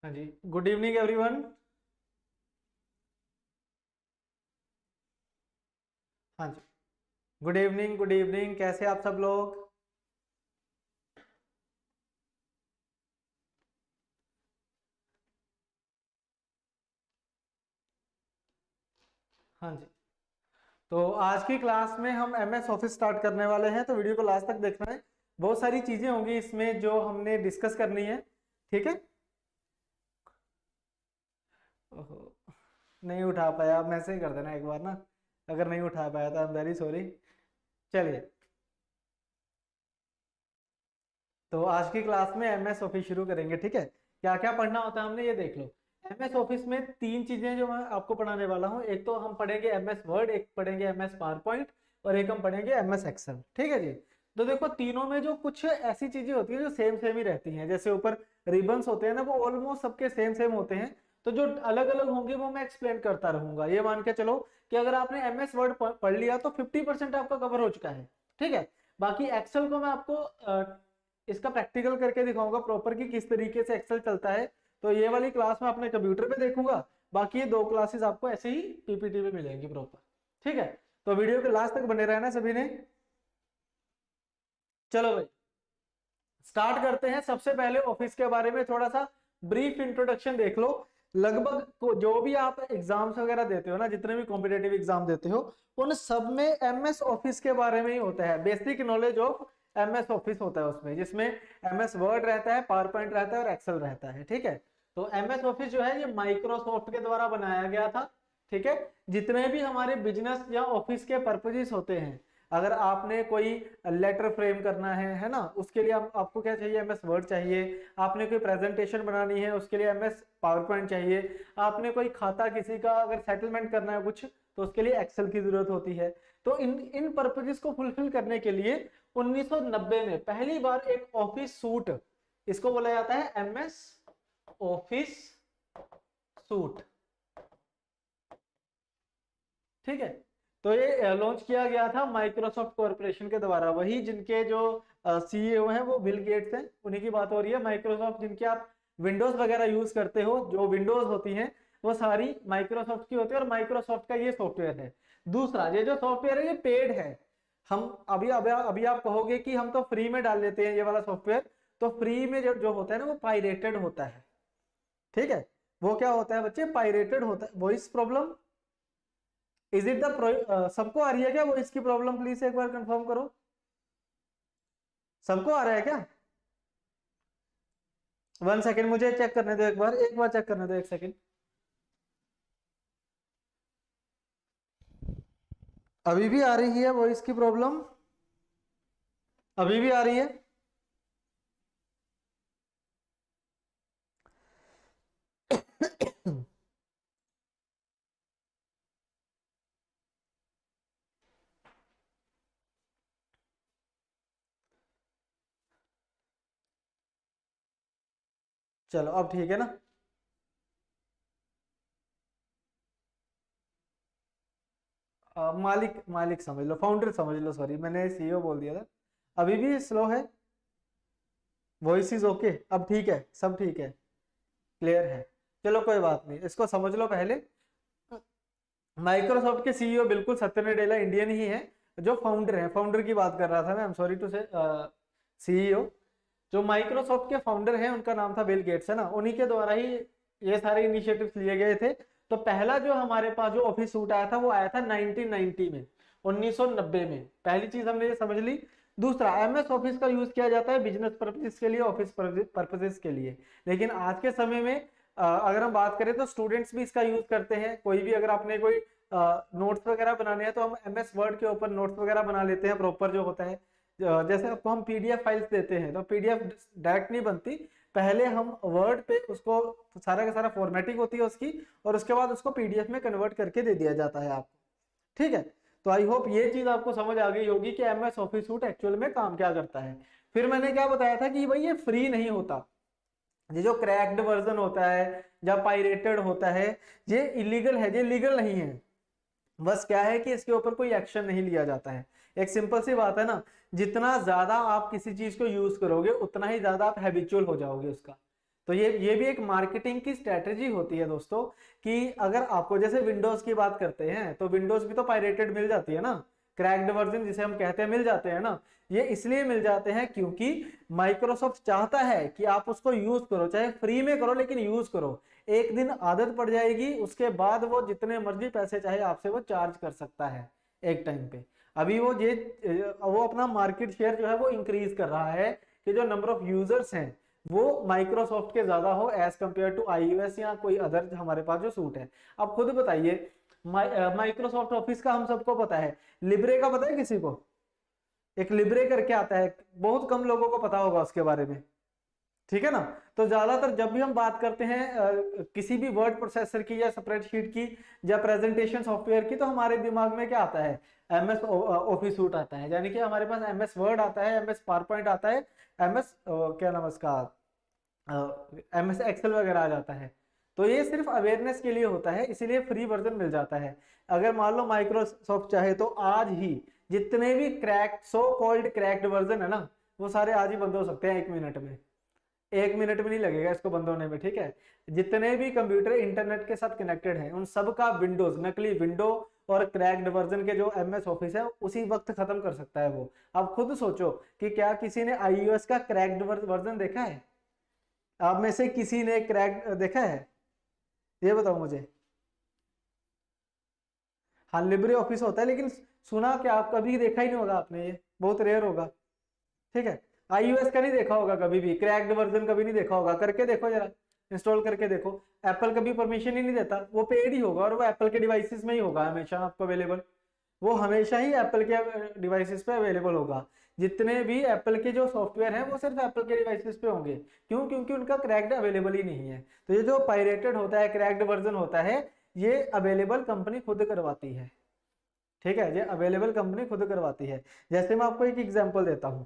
हाँ जी, good evening everyone. हाँ जी, good evening, good evening. कैसे आप सब लोग? हाँ जी, तो आज की क्लास में हम एमएस ऑफिस स्टार्ट करने वाले हैं, तो वीडियो को लास्ट तक देखना है। बहुत सारी चीजें होंगी इसमें जो हमने डिस्कस करनी है। ठीक है। ओहो, नहीं उठा पाया, मैसेज कर देना एक बार ना, अगर नहीं उठा पाया तो आई एम वेरी सॉरी। चलिए, तो आज की क्लास में एमएस ऑफिस शुरू करेंगे। ठीक है, क्या क्या पढ़ना होता है हमने ये देख लो। एमएस ऑफिस में तीन चीजें जो मैं आपको पढ़ाने वाला हूँ, एक तो हम पढ़ेंगे एमएस वर्ड, एक पढ़ेंगे एमएस पावर पॉइंट, और एक हम पढ़ेंगे एमएस एक्सेल। ठीक है जी। तो देखो, तीनों में जो कुछ ऐसी चीजें होती है जो सेम सेम ही रहती हैं, जैसे ऊपर रिबन्स होते हैं ना, वो ऑलमोस्ट सबके सेम सेम होते हैं। तो जो अलग अलग होंगे वो मैं एक्सप्लेन करता रहूंगा। ये मान के चलो कि अगर आपने एमएस वर्ड पढ़ लिया तो 50% आपका कवर हो चुका है। ठीक है। बाकी एक्सेल को मैं आपको इसका प्रैक्टिकल करके दिखाऊंगा प्रॉपर कि किस तरीके से एक्सेल चलता है। तो ये वाली क्लास मैं अपने कंप्यूटर पे देखूंगा, बाकी ये दो क्लासेस आपको ऐसे ही पीपीटी पे मिलेंगी प्रॉपर। ठीक है, तो वीडियो के लास्ट तक बने रहना सभी ने। चलो भाई, स्टार्ट करते हैं। सबसे पहले ऑफिस के बारे में थोड़ा सा ब्रीफ इंट्रोडक्शन देख लो। लगभग जो भी आप एग्जाम्स वगैरह देते हो ना, जितने भी कॉम्पिटेटिव एग्जाम देते हो, उन सब में एमएस ऑफिस के बारे में ही होता है। Basic knowledge of MS office होता है उसमें, जिसमें एमएस वर्ड रहता है, पावर पॉइंट रहता है और एक्सेल रहता है। ठीक है, तो एमएस ऑफिस जो है ये माइक्रोसॉफ्ट के द्वारा बनाया गया था। ठीक है, जितने भी हमारे बिजनेस या ऑफिस के पर्पजेस होते हैं, अगर आपने कोई लेटर फ्रेम करना है ना, उसके लिए आपको क्या चाहिए? एमएस वर्ड चाहिए। आपने कोई प्रेजेंटेशन बनानी है, उसके लिए एमएस पावर पॉइंट चाहिए। आपने कोई खाता किसी का अगर सेटलमेंट करना है कुछ, तो उसके लिए एक्सेल की जरूरत होती है। तो इन इन पर्पजेस को फुलफिल करने के लिए 1990 में पहली बार एक ऑफिस सूट, इसको बोला जाता है एमएस ऑफिस सूट। ठीक है, तो ये लॉन्च किया गया था माइक्रोसॉफ्ट कॉर्पोरेशन के द्वारा। वही जिनके जो सीईओ हैं वो बिल गेट्स हैं, उन्हीं की बात हो रही है। माइक्रोसॉफ्ट जिनके आप विंडोज वगैरह यूज करते हो, जो विंडोज होती हैं वो सारी माइक्रोसॉफ्ट की होती है, और माइक्रोसॉफ्ट का ये सॉफ्टवेयर है। दूसरा, ये जो सॉफ्टवेयर है ये पेड है। हम अभी अभी अभी आप कहोगे कि हम तो फ्री में डाल लेते हैं ये वाला सॉफ्टवेयर, तो फ्री में जो जो होता है ना वो पायरेटेड होता है। ठीक है, वो क्या होता है बच्चे? पायरेटेड होता है। Voice problem, is it the सबको आ रही है क्या वो? इसकी प्रॉब्लम प्लीज एक बार कंफर्म करो। सबको आ रहा है क्या? 1 सेकेंड, मुझे चेक करने दो, एक बार चेक करने दो, 1 सेकेंड। अभी भी आ रही है वो इसकी प्रॉब्लम? अभी भी आ रही है? चलो, अब ठीक है ना? मालिक मालिक समझ लो, फाउंडर समझ लो, सॉरी मैंने सीईओ बोल दिया था। अभी भी स्लो है? Voice is okay? अब ठीक है, सब ठीक है, क्लियर है? चलो कोई बात नहीं, इसको समझ लो पहले। माइक्रोसॉफ्ट के सीईओ बिल्कुल सत्य नडेला इंडियन ही है। जो फाउंडर है, फाउंडर की बात कर रहा था मैं, आई एम सॉरी टू से सीईओ। जो माइक्रोसॉफ्ट के फाउंडर हैं उनका नाम था बिल गेट्स, है ना? उन्हीं के द्वारा ही ये सारे इनिशिएटिव्स लिए गए थे। तो पहला जो हमारे पास जो ऑफिस सूट आया था वो आया था 1990 में, 1990 में। पहली चीज हमने ये समझ ली। दूसरा, एमएस ऑफिस का यूज किया जाता है बिजनेस पर्पसेस के लिए, ऑफिस पर्पसेस के लिए। लेकिन आज के समय में अगर हम बात करें तो स्टूडेंट्स भी इसका यूज करते हैं। कोई भी अगर आपने कोई नोट्स वगैरह बनाने हैं तो हम एमएस वर्ड के ऊपर नोट्स वगैरह बना लेते हैं प्रॉपर जो होता है। जैसे आपको हम पीडीएफ फाइल्स देते हैं तो पीडीएफ डायरेक्ट नहीं बनती, पहले हम वर्ड पे उसको सारा का सारा फॉर्मेटिंग होती है उसकी, और उसके बाद उसको पीडीएफ में कन्वर्ट करके दे दिया जाता है आपको। ठीक है, तो आई होप ये चीज आपको समझ आ गई होगी कि एमएस ऑफिस सूट एक्चुअल में काम क्या करता है। फिर मैंने क्या बताया था कि भाई ये फ्री नहीं होता। ये जो क्रैक्ड वर्जन होता है या पायरेटेड होता है, ये इलीगल है, ये लीगल नहीं है। बस क्या है कि इसके ऊपर कोई एक्शन नहीं लिया जाता है। एक सिंपल सी बात है ना, जितना ज्यादा आप किसी चीज को यूज करोगे उतना ही ज्यादा आप हैबिचुअल हो जाओगे उसका। तो ये भी एक मार्केटिंग की स्ट्रेटेजी होती है दोस्तों, कि अगर आपको जैसे विंडोज की बात करते हैं तो विंडोज भी तो पायरेटेड मिल जाती है ना, क्रैक्ड वर्जन जिसे हम कहते हैं मिल जाते हैं ना। ये इसलिए मिल जाते हैं क्योंकि माइक्रोसॉफ्ट चाहता है कि आप उसको यूज करो, चाहे फ्री में करो लेकिन यूज करो। एक दिन आदत पड़ जाएगी, उसके बाद वो जितने मर्जी पैसे चाहे आपसे वो चार्ज कर सकता है एक टाइम पे। अभी वो अपना मार्केट शेयर जो है वो इंक्रीज कर रहा है कि जो नंबर ऑफ यूजर्स हैं वो माइक्रोसॉफ्ट के ज्यादा हो एज कंपेयर टू iOS या कोई अदर हमारे पास जो सूट है। अब खुद बताइए, माइक्रोसॉफ्ट ऑफिस का हम सबको पता है, लिब्रे का पता है किसी को? एक लिब्रे करके आता है, बहुत कम लोगों को पता होगा उसके बारे में, ठीक है ना। तो ज्यादातर जब भी हम बात करते हैं किसी भी वर्ड प्रोसेसर की या स्प्रेडशीट की या प्रेजेंटेशन सॉफ्टवेयर की, तो हमारे दिमाग में क्या आता है? MS ऑफिस सूट आता है, यानी कि हमारे पास MS वर्ड आता है, MS पावर पॉइंट आता है, MS क्या नाम है उसका, MS एक्सेल वगैरह आ जाता है। तो ये सिर्फ अवेयरनेस के लिए होता है, इसीलिए फ्री वर्जन मिल जाता है। अगर मान लो माइक्रोसॉफ्ट चाहे तो आज ही जितने भी cracked so called cracked version है ना, वो सारे आज ही बंद हो सकते हैं 1 मिनट में। 1 मिनट भी नहीं लगेगा इसको बंद होने में, ठीक है। जितने भी कंप्यूटर इंटरनेट के साथ कनेक्टेड हैं उन सब का विंडोज, नकली विंडो और क्रैक्ड वर्जन के जो MS ऑफिस है उसी वक्त खत्म कर सकता है वो। अब खुद सोचो कि क्या किसी ने iOS का क्रैक्ड वर्जन देखा है? आप में से किसी ने क्रैक्ड देखा है? ये बताओ मुझे। हाँ, लिब्रे ऑफिस होता है, लेकिन सुना क्या, आप कभी देखा ही नहीं होगा आपने, ये बहुत रेयर होगा, ठीक है। iOS का नहीं देखा होगा कभी भी, क्रैक्ड वर्जन कभी नहीं देखा होगा, करके देखो जरा, इंस्टॉल करके देखो। एप्पल कभी परमिशन ही नहीं देता, वो पेड ही होगा और वो एप्पल के डिवाइसेस में ही होगा हमेशा आपको अवेलेबल, वो हमेशा ही एप्पल के डिवाइसेस पे अवेलेबल होगा। जितने भी एप्पल के जो सॉफ्टवेयर हैं वो सिर्फ एप्पल के डिवाइसेस पे होंगे, क्यों? क्योंकि उनका क्रैक्ड अवेलेबल ही नहीं है। तो ये जो पायरेटेड होता है, क्रैक्ड वर्जन होता है, ये अवेलेबल कंपनी खुद करवाती है, ठीक है, ये अवेलेबल कंपनी खुद करवाती है। जैसे मैं आपको एक एग्जांपल देता हूँ,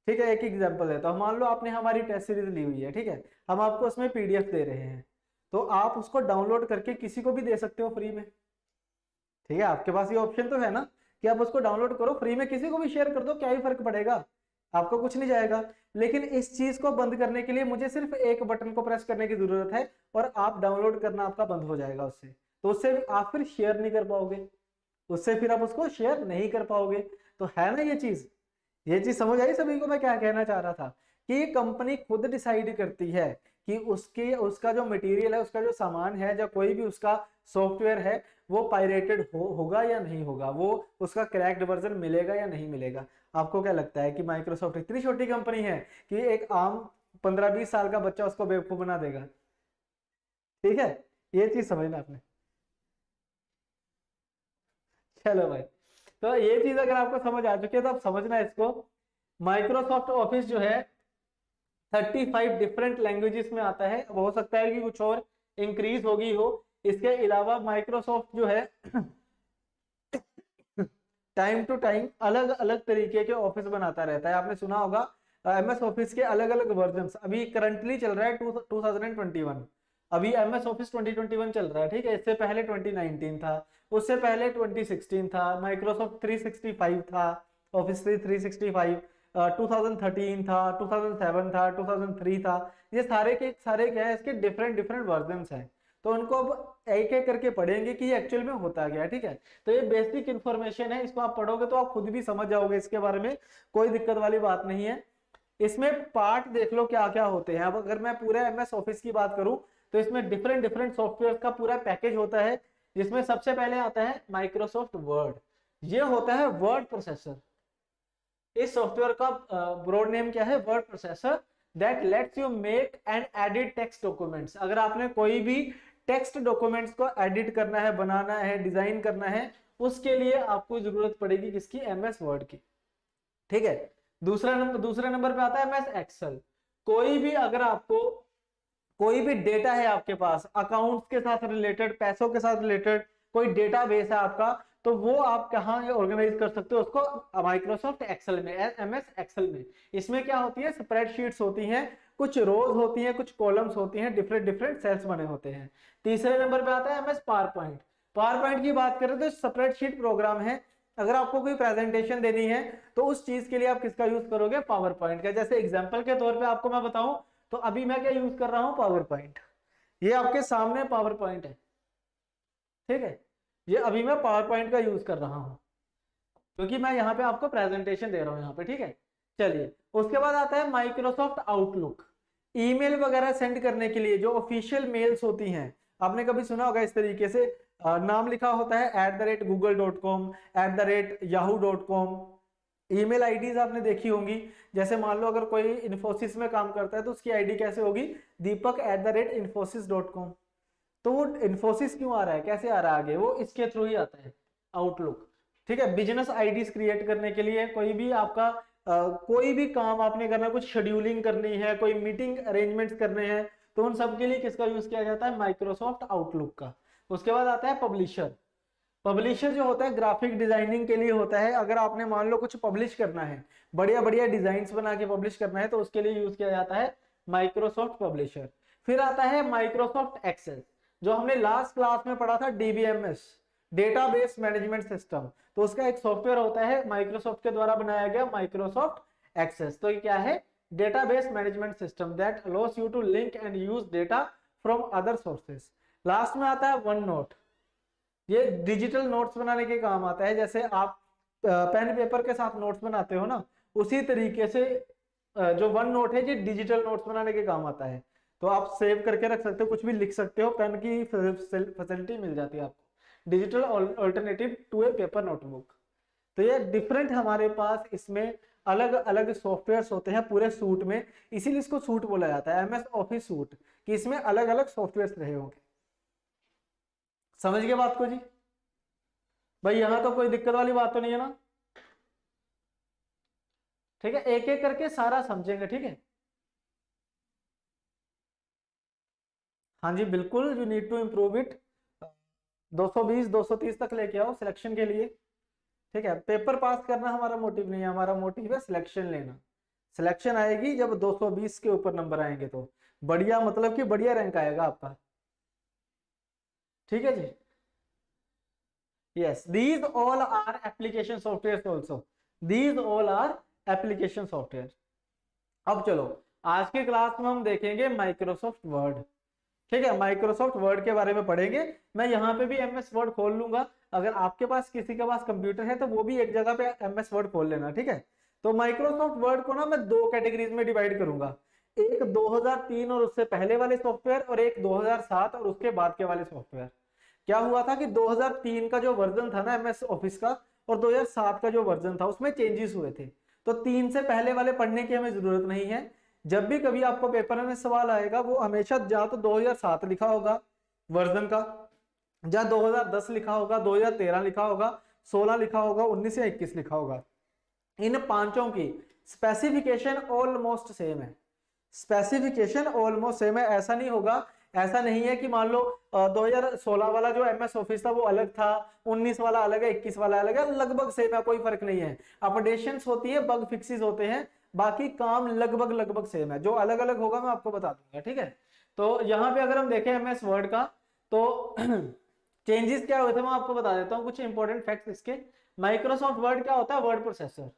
ठीक है, एक एग्जांपल देता हूँ। मान लो आपने हमारी टेस्ट सीरीज ली हुई है, ठीक है, हम आपको उसमें PDF दे रहे हैं, तो आप उसको डाउनलोड करके किसी को भी दे सकते हो फ्री में, ठीक है। आपके पास ये ऑप्शन तो है ना कि आप उसको डाउनलोड करो फ्री में, किसी को भी शेयर कर दो, क्या ही फर्क पड़ेगा, आपको कुछ नहीं जाएगा। लेकिन इस चीज को बंद करने के लिए मुझे सिर्फ एक बटन को प्रेस करने की जरूरत है और आप डाउनलोड करना आपका बंद हो जाएगा उससे। तो उससे आप फिर शेयर नहीं कर पाओगे, उससे फिर आप उसको शेयर नहीं कर पाओगे। तो है ना ये चीज समझ आई सभी को मैं क्या कहना चाह रहा था, कि ये कंपनी खुद डिसाइड करती है कि उसका जो मटेरियल है, उसका जो सामान है, या कोई भी उसका सॉफ्टवेयर है, वो पायरेटेड होगा या नहीं होगा, वो उसका क्रैक्ड वर्जन मिलेगा या नहीं मिलेगा। आपको क्या लगता है कि माइक्रोसॉफ्ट इतनी छोटी कंपनी है कि एक आम 15-20 साल का बच्चा उसको बेवकूफ बना देगा? ठीक है, ये चीज समझना आपने। चलो भाई, तो ये चीज अगर आपको समझ आ चुकी है तो आप समझना इसको। माइक्रोसॉफ्ट ऑफिस जो है 35 डिफरेंट लैंग्वेजेस में आता है, हो सकता है कि कुछ और इंक्रीज होगी हो। इसके अलावा माइक्रोसॉफ्ट जो है टाइम टू टाइम अलग अलग तरीके के ऑफिस बनाता रहता है। आपने सुना होगा MS ऑफिस के अलग अलग वर्जन, अभी करंटली चल रहा है 2021, अभी MS ऑफिस 2021 चल रहा है, ठीक है। इससे पहले 2019 था, उससे पहले 2016 था, माइक्रोसॉफ्ट 365 था, ऑफिस 365, 2013 था, 2007 था, 2003 था। ये सारे के सारे क्या है, इसके डिफरेंट डिफरेंट वर्जन हैं। तो उनको अब एक एक करके पढ़ेंगे कि ये एक्चुअल में होता क्या है, ठीक है। तो ये बेसिक इन्फॉर्मेशन है, इसको आप पढ़ोगे तो आप खुद भी समझ जाओगे इसके बारे में, कोई दिक्कत वाली बात नहीं है। इसमें पार्ट देख लो क्या क्या होते हैं। अब अगर मैं पूरे MS ऑफिस की बात करूं तो इसमें डिफरेंट डिफरेंट सॉफ्टवेयर का पूरा पैकेज होता है, जिसमें सबसे पहले आता है माइक्रोसॉफ्ट वर्ड। ये होता है वर्ड प्रोसेसर। इस सॉफ्टवेयर का ब्रॉड नेम क्या है? Word processor, that let's you make and edit text documents. अगर आपने कोई भी टेक्स्ट डॉक्यूमेंट्स को एडिट करना है, बनाना है, डिजाइन करना है, उसके लिए आपको जरूरत पड़ेगी किसकी? MS वर्ड की, ठीक है। दूसरे नंबर पे आता है MS एक्सेल। कोई भी अगर आपको कोई भी डेटा है आपके पास, अकाउंट्स के साथ रिलेटेड, पैसों के साथ रिलेटेड कोई डेटा बेस है आपका, तो वो आप कहाँ ऑर्गेनाइज कर सकते हो उसको? माइक्रोसॉफ्ट एक्सेल में, MS एक्सेल में। इसमें क्या होती है? स्प्रेडशीट्स होती हैं, कुछ रोज होती हैं, कुछ कॉलम्स होती हैं, डिफरेंट डिफरेंट सेल्स बने होते हैं। तीसरे नंबर पे आता है MS power point. Power point की बात करें तो स्प्रेडशीट प्रोग्राम है। अगर आपको कोई प्रेजेंटेशन देनी है तो उस चीज के लिए आप किसका यूज करोगे? पावर पॉइंट का। जैसे एग्जांपल के तौर पे आपको मैं बताऊं तो अभी मैं क्या यूज कर रहा हूं, पावर पॉइंट। ये आपके सामने पावर पॉइंट है, ठीक है, ये अभी मैं पावर पॉइंट का यूज कर रहा हूं क्योंकि मैं यहाँ पे आपको प्रेजेंटेशन दे रहा हूँ यहाँ पे, ठीक है। चलिए, उसके बाद आता है माइक्रोसॉफ्ट आउटलुक। ईमेल वगैरह सेंड करने के लिए जो ऑफिशियल मेल्स होती हैं, आपने कभी सुना होगा इस तरीके से नाम लिखा होता है @google.com, @yahoo.com। ईमेल आईडीज आपने देखी होंगी, जैसे मान लो अगर कोई इन्फोसिस में काम करता है तो उसकी आईडी कैसे होगी, deepak@infosys.com। तो वो इन्फोसिस क्यों आ रहा है, कैसे आ रहा है आगे, वो इसके थ्रू ही आता है, आउटलुक, ठीक है। बिजनेस आईडीज क्रिएट करने के लिए, कोई भी आपका कोई भी काम आपने करना है, कुछ शेड्यूलिंग करनी है, कोई मीटिंग अरेंजमेंट्स करने हैं, तो उन सब के लिए किसका यूज किया जाता है, माइक्रोसॉफ्ट आउटलुक का। उसके बाद आता है पब्लिशर। पब्लिशर जो होता है ग्राफिक डिजाइनिंग के लिए होता है। अगर आपने मान लो कुछ पब्लिश करना है, बढ़िया बढ़िया डिजाइन्स बना के पब्लिश करना है, तो उसके लिए यूज किया जाता है माइक्रोसॉफ्ट पब्लिशर। फिर आता है माइक्रोसॉफ्ट एक्सेस, जो हमने लास्ट क्लास में पढ़ा था, डीबीएमएस, डेटाबेस मैनेजमेंट सिस्टम। तो उसका एक सॉफ्टवेयर होता है माइक्रोसॉफ्ट के द्वारा बनाया गया, माइक्रोसॉफ्ट एक्सेस। तो ये क्या है, database management system that allows you to link and use data from other sources. Last में आता है वन नोट, ये डिजिटल नोट्स बनाने के काम आता है। जैसे आप पेन पेपर के साथ नोट्स बनाते हो ना, उसी तरीके से जो वन नोट है ये डिजिटल नोट्स बनाने के काम आता है। तो आप सेव करके रख सकते हो, कुछ भी लिख सकते हो, पेन की फैसिलिटी मिल जाती है आपको, digital alternative to a paper notebook. तो ये डिफरेंट हमारे पास इसमें अलग अलग सॉफ्टवेयर्स होते हैं पूरे सूट में, इसीलिए इसको सूट बोला जाता है, एमएस ऑफिस सूट, कि इसमें अलग अलग सॉफ्टवेयर्स रहे होंगे। समझ गए बात को जी? भाई यहां तो कोई दिक्कत वाली बात तो नहीं है ना? ठीक है, एक एक करके सारा समझेंगे, ठीक है। हाँ जी बिल्कुल, you need to improve it. 220 230 तक लेके आओ सिलेक्शन के लिए, ठीक है। पेपर पास करना हमारा मोटिव नहीं है, हमारा मोटिव है सिलेक्शन लेना। सिलेक्शन आएगी जब 220 के ऊपर नंबर आएंगे, तो बढ़िया, मतलब कि बढ़िया रैंक आएगा आपका, ठीक है जी। Yes, these all are application softwares also. These all are application software. अब चलो, आज के क्लास में हम देखेंगे माइक्रोसॉफ्ट वर्ड, ठीक है। माइक्रोसॉफ्ट वर्ड के बारे में पढ़ेंगे। मैं यहाँ पे भी एमएस वर्ड खोल लूंगा, अगर आपके पास किसी के पास कंप्यूटर है तो वो भी एक जगह पे एमएस वर्ड खोल लेना, ठीक है। तो माइक्रोसॉफ्ट वर्ड को ना मैं दो कैटेगरीज में डिवाइड करूंगा, एक 2003 और उससे पहले वाले सॉफ्टवेयर, और एक 2007 और उसके बाद के वाले सॉफ्टवेयर। क्या हुआ था कि 2003 का जो वर्जन था ना एमएस ऑफिस का, और 2007 का जो वर्जन था उसमें चेंजेस हुए थे। तो 3 से पहले वाले पढ़ने की हमें जरूरत नहीं है। जब भी कभी आपको पेपर में सवाल आएगा, वो हमेशा या तो 2007 लिखा होगा वर्जन का, या 2010 लिखा होगा, 2013 लिखा होगा, 16 लिखा होगा, 19 या 21 लिखा होगा। इन पांचों की स्पेसिफिकेशन ऑलमोस्ट सेम है, स्पेसिफिकेशन ऑलमोस्ट सेम है। ऐसा नहीं होगा, ऐसा नहीं है कि मान लो 2016 वाला जो एमएस ऑफिस था वो अलग था, 19 वाला अलग है, 21 वाला अलग है, लगभग सेम है, कोई फर्क नहीं है। अपडेशंस होती है, बग फिक्सेस होते हैं, बाकी काम लगभग लगभग सेम है। जो अलग अलग होगा मैं आपको बता दूंगा, ठीक है। तो यहाँ पे अगर हम देखें एमएस वर्ड का, तो चेंजेस क्या हुए थे मैं आपको बता देता हूँ, कुछ इंपॉर्टेंट फैक्ट्स इसके। माइक्रोसॉफ्ट वर्ड क्या होता है, वर्ड प्रोसेसर,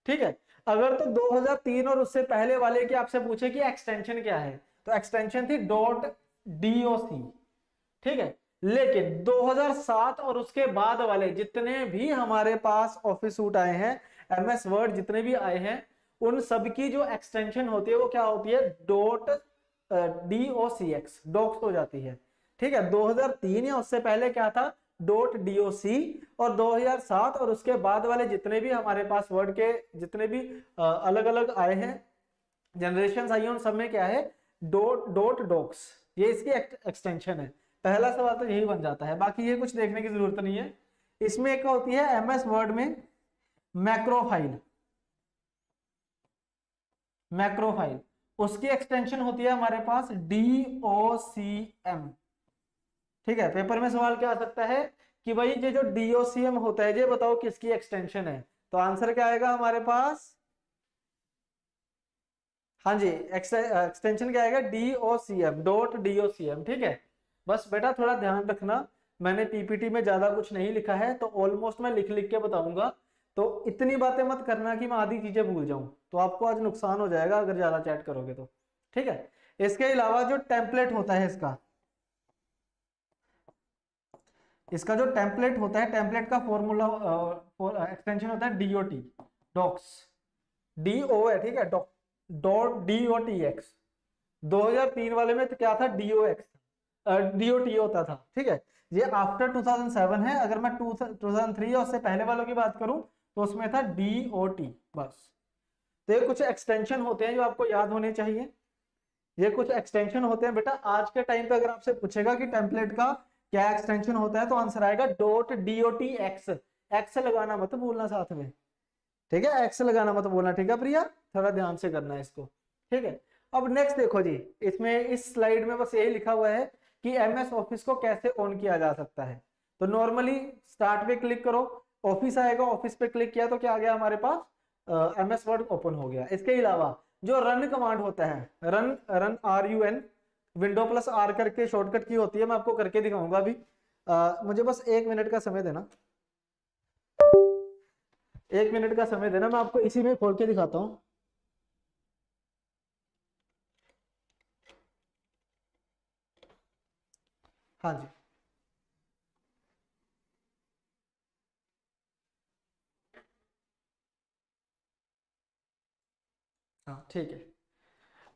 ठीक है। अगर तो 2003 और उससे पहले वाले की आपसे पूछे कि एक्सटेंशन क्या है, तो एक्सटेंशन थी .doc, ठीक है। लेकिन 2007 और उसके बाद वाले जितने भी हमारे पास ऑफिस सूट आए हैं, एमएस वर्ड जितने भी आए हैं, उन सब की जो एक्सटेंशन होती है वो क्या होती है, .docx, डॉक्स हो जाती है, ठीक है। 2003 या उससे पहले क्या था, .doc, और 2007 और उसके बाद वाले जितने भी हमारे पास वर्ड के जितने भी अलग अलग आए हैं, जनरेशन आई है, उन सब में क्या है, .docs, ये इसकी एक्सटेंशन है। पहला सवाल तो यही बन जाता है, बाकी ये कुछ देखने की जरूरत नहीं है। इसमें एक होती है एमएस वर्ड में मैक्रोफाइल, मैक्रोफाइल, उसकी एक्सटेंशन होती है हमारे पास DOCM, ठीक है। पेपर में सवाल क्या आ सकता है कि भाई ये जो DOCM होता है, ये बताओ किसकी एक्सटेंशन है, तो आंसर क्या आएगा हमारे पास, हाँ जी, एक्सटेंशन क्या आएगा, DOCM, ठीक है। बस बेटा थोड़ा ध्यान रखना, मैंने पीपीटी में ज्यादा कुछ नहीं लिखा है, तो ऑलमोस्ट मैं लिख लिख के बताऊंगा, तो इतनी बातें मत करना कि मैं आधी चीजें भूल जाऊं, तो आपको आज नुकसान हो जाएगा अगर ज्यादा चैट करोगे तो, ठीक है। इसके अलावा जो टेम्पलेट होता है इसका जो टेम्पलेट होता है, टेम्पलेट का फॉर्मूला एक्सटेंशन होता है डीओटी, डॉक्स, डीओ है, ठीक है, डॉट डीओटी एक्स। 2003 वाले में तो क्या था, डीओ एक्स, डीओटी होता था, ठीक है। ये आफ्टर 2007 है। अगर मैं 2003 या उससे पहले वालों की बात करूं तो उसमें था डीओटी बस। तो ये कुछ एक्सटेंशन होते हैं जो आपको याद होने चाहिए। ये कुछ एक्सटेंशन होते हैं बेटा। आज के टाइम पे अगर आपसे पूछेगा कि टेम्पलेट का क्या एक्सटेंशन होता है तो आंसर आएगा डॉट डीओटी एक्स। एक्स लगाना मत भूलना साथ में, ठीक है, एक्स लगाना मत भूलना, ठीक है प्रिया, थोड़ा ध्यान से करना है इसको, ठीक है। अब नेक्स्ट देखो जी, इसमें इस स्लाइड में बस यही लिखा हुआ है कि एमएस ऑफिस को कैसे ऑन किया जा सकता है। तो नॉर्मली स्टार्ट पे क्लिक करो, ऑफिस आएगा, ऑफिस पे क्लिक किया तो क्या आ गया हमारे पास, एमएस वर्ड ओपन हो गया। इसके अलावा जो रन कमांड होता है, run run RUN, window plus R करके शॉर्टकट की होती है, मैं आपको करके दिखाऊंगा अभी। मुझे बस 1 मिनट का समय देना, 1 मिनट का समय देना, मैं आपको इसी में खोल के दिखाता हूँ। हाँ जी, हाँ ठीक है।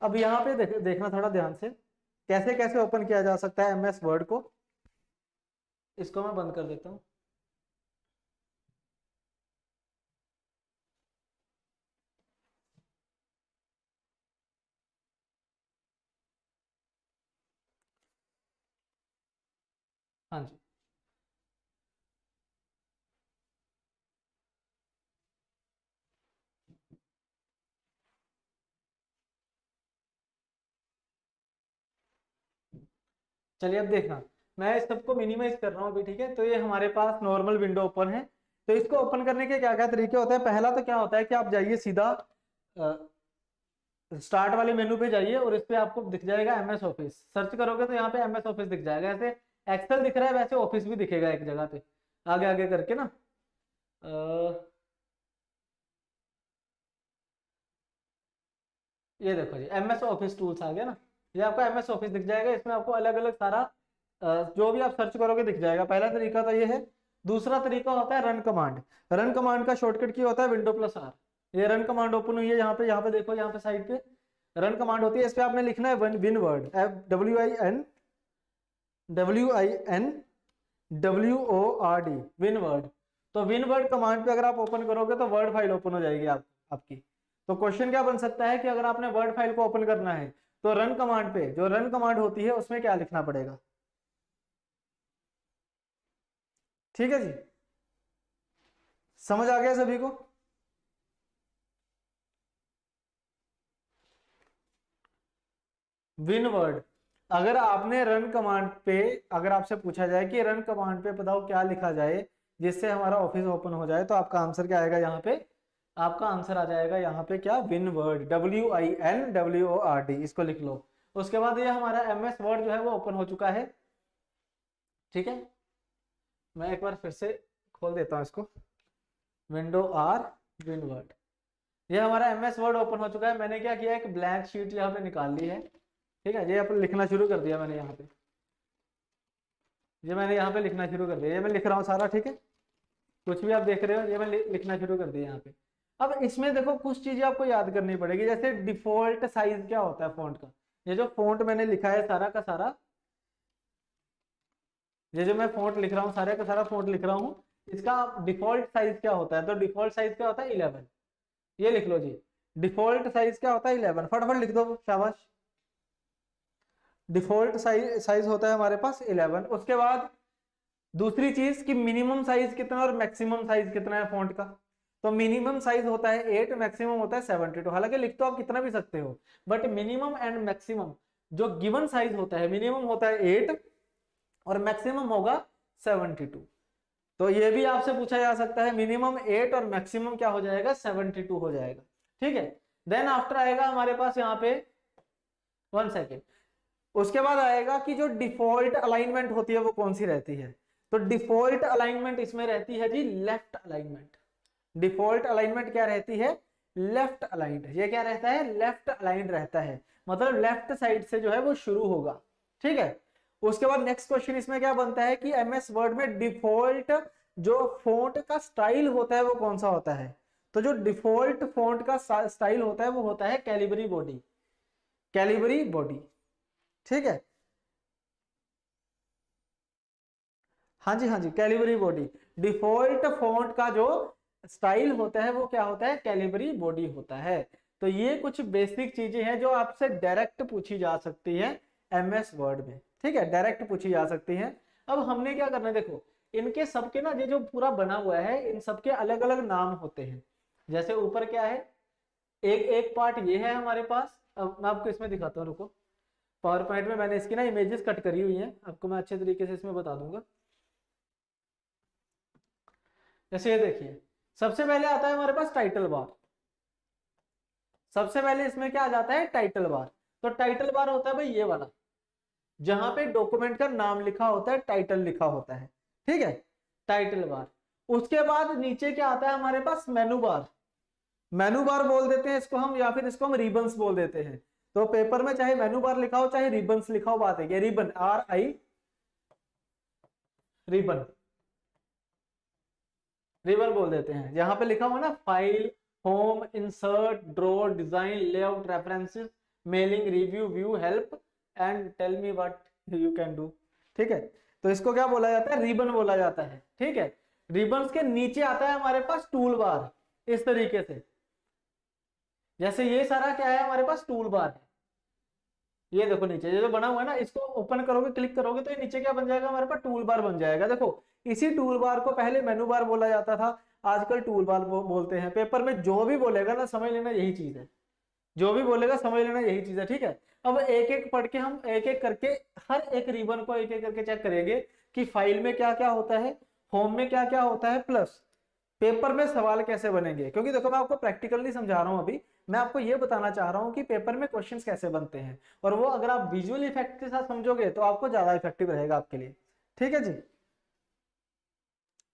अब यहाँ पे देखना थोड़ा ध्यान से, कैसे कैसे ओपन किया जा सकता है एमएस वर्ड को। इसको मैं बंद कर देता हूँ। हाँ जी, चलिए अब देखना, मैं इस सबको मिनिमाइज कर रहा हूँ अभी, ठीक है। तो ये हमारे पास नॉर्मल विंडो ओपन है। तो इसको ओपन करने के क्या क्या तरीके होते हैं। पहला तो क्या होता है कि आप जाइए सीधा स्टार्ट वाले मेनू पे जाइए और इस पे आपको दिख जाएगा एमएस ऑफिस, सर्च करोगे तो यहाँ पे एमएस ऑफिस दिख जाएगा। ऐसे एक्सेल दिख रहा है वैसे ऑफिस भी दिखेगा एक जगह पे, आगे आगे करके ना। ये देखो जी, एमएस ऑफिस टूल्स आ गया ना, ये आपको एमएस ऑफिस दिख जाएगा। इसमें आपको अलग अलग सारा जो भी आप सर्च करोगे दिख जाएगा। पहला तरीका तो ये है। दूसरा तरीका होता है रन कमांड। रन कमांड का शॉर्टकट की होता है विंडो प्लस आर। ये रन कमांड ओपन हुई है, यहाँ पे देखो, यहाँ पे साइड पे रन कमांड होती है। इस पे आपने लिखना है win word, WIN win word. तो विन वर्ड कमांड पे अगर आप ओपन करोगे तो वर्ड फाइल ओपन हो जाएगी आपकी। तो क्वेश्चन क्या बन सकता है कि अगर आपने वर्ड फाइल को ओपन करना है तो रन कमांड पे, जो रन कमांड होती है उसमें क्या लिखना पड़ेगा, ठीक है जी, समझ आ गया सभी को। विन वर्ड, अगर आपने रन कमांड पे, अगर आपसे पूछा जाए कि रन कमांड पे बताओ क्या लिखा जाए जिससे हमारा ऑफिस ओपन हो जाए, तो आपका आंसर क्या आएगा यहाँ पे, आपका आंसर आ जाएगा यहाँ पे क्या, विन वर्ड, WINWORD, इसको लिख लो। उसके बाद ये हमारा एमएस वर्ड जो है वो ओपन हो चुका है, ठीक है। मैं एक बार फिर से खोल देता हूँ इसको, विंडो आर विन वर्ड। ये हमारा एमएस वर्ड ओपन हो चुका है। मैंने क्या किया, एक ब्लैंक शीट यहाँ पे निकाल ली है, ठीक है। ये अपन लिखना शुरू कर दिया मैंने यहाँ पे, ये मैंने यहाँ पे लिखना शुरू कर दिया, ये मैं लिख रहा हूँ सारा, ठीक है। कुछ भी आप देख रहे हो ये मैं लिखना शुरू कर दिया यहाँ पे। अब इसमें देखो कुछ चीजें आपको याद करनी पड़ेगी, जैसे डिफॉल्ट साइज क्या होता है फॉन्ट का। ये जो फॉन्ट मैंने लिखा है सारा का सारा, ये जो मैं फॉन्ट लिख रहा हूँ सारे का सारा फॉन्ट लिख रहा हूँ, इसका डिफॉल्ट साइज क्या होता है। तो डिफॉल्ट साइज क्या होता है, 11। ये लिख लो जी, डिफॉल्ट साइज क्या होता है, 11। फटाफट लिख दो, शाबाश। डिफॉल्ट साइज होता है हमारे पास 11। उसके बाद दूसरी चीज कि मिनिमम साइज कितना और मैक्सिमम साइज कितना है फॉन्ट का। तो मिनिमम साइज होता है 8, मैक्सिमम होता है 72। हालांकि लिख तो आप कितना भी सकते हो, बट मिनिमम एंड मैक्सिमम जो गिवन साइज होता है, मिनिमम होता है 8 और मैक्सिमम होगा 72। तो ये भी आपसे पूछा जा सकता है, मिनिमम 8 और मैक्सिमम क्या हो जाएगा, 72 हो जाएगा, ठीक है। देन आफ्टर आएगा हमारे पास यहाँ पे 1 सेकेंड, उसके बाद आएगा कि जो डिफॉल्ट अलाइनमेंट होती है वो कौन सी रहती है। तो डिफॉल्ट अलाइनमेंट इसमें रहती है जी लेफ्ट अलाइनमेंट। डिफॉल्ट अलाइनमेंट क्या रहती है, लेफ्ट अलाइंड। ये क्या रहता है, लेफ्ट अलाइंड रहता है। मतलब लेफ्ट साइड से जो है वो शुरू होगा, ठीक है। उसके बाद नेक्स्ट क्वेश्चन इसमें क्या बनता है कि एमएस वर्ड में डिफॉल्ट जो फॉन्ट का स्टाइल होता है वो कौन सा होता है। तो जो डिफॉल्ट फॉन्ट का स्टाइल होता है वो होता है कैलिबरी बॉडी, कैलिबरी बॉडी, ठीक है। हाँ जी, हाँ जी, कैलिबरी बॉडी। डिफॉल्ट फॉन्ट का जो स्टाइल होता है वो क्या होता है, कैलिबरी बॉडी होता है। तो ये कुछ बेसिक चीजें हैं जो आपसे डायरेक्ट पूछी जा सकती है एमएस वर्ड में, ठीक है, डायरेक्ट पूछी जा सकती हैं। अब हमने क्या करना है, देखो इनके सबके ना ये जो पूरा बना हुआ है इन सबके अलग अलग नाम होते हैं। जैसे ऊपर क्या है, एक एक पार्ट ये है हमारे पास। अब मैं आपको इसमें दिखाता हूँ, रुको। पावर पॉइंट में मैंने इसकी ना इमेजेस कट करी हुई हैं, आपको मैं अच्छे तरीके से इसमें बता दूंगा। जैसे ये देखिए, सबसे पहले आता है हमारे पास टाइटल बार। सबसे पहले इसमें क्या आ जाता है, टाइटल बार। तो टाइटल बार होता है भाई ये वाला, जहां पे डॉक्यूमेंट का नाम लिखा होता है, टाइटल लिखा होता है, ठीक है, टाइटल बार। उसके बाद नीचे क्या आता है हमारे पास, मेनू बार। मेनू बार बोल देते हैं इसको हम, या फिर इसको हम रिबन्स बोल देते हैं। तो पेपर में चाहे मेनू बार लिखा हो चाहे रिबन्स लिखा हो, बात है रिबन, RI, रिबन, रिबन बोल देते हैं। जहां पे लिखा हुआ ना file, home, insert, draw, design, layout, references, mailing, review, view, help and tell me what you can do, ठीक है। तो इसको क्या बोला जाता है, रिबन बोला जाता है, ठीक है। रिबन्स के नीचे आता है हमारे पास टूल बार, इस तरीके से। जैसे ये सारा क्या है हमारे पास, टूल बार है। ये देखो नीचे ये जो बना हुआ है ना, इसको ओपन करोगे, क्लिक करोगे तो ये नीचे क्या बन जाएगा हमारे पास, टूल बार बन जाएगा। देखो इसी टूल बार को पहले मेनू बार बोला जाता था, आजकल टूल बार बोलते हैं। पेपर में जो भी बोलेगा ना समझ लेना यही चीज है, जो भी बोलेगा समझ लेना यही चीज है, ठीक है। अब एक एक पढ़ के हम एक एक करके हर एक रिबन को एक एक करके चेक करेंगे कि फाइल में क्या क्या होता है, होम में क्या क्या होता है, प्लस पेपर में सवाल कैसे बनेंगे। क्योंकि देखो मैं आपको प्रैक्टिकल नहीं समझा रहा हूं अभी, मैं आपको ये बताना चाह रहा हूं कि पेपर में क्वेश्चंस कैसे बनते हैं, और वो अगर आप विजुअल इफेक्ट के साथ समझोगे तो आपको ज्यादा इफेक्टिव रहेगा आपके लिए, ठीक है जी।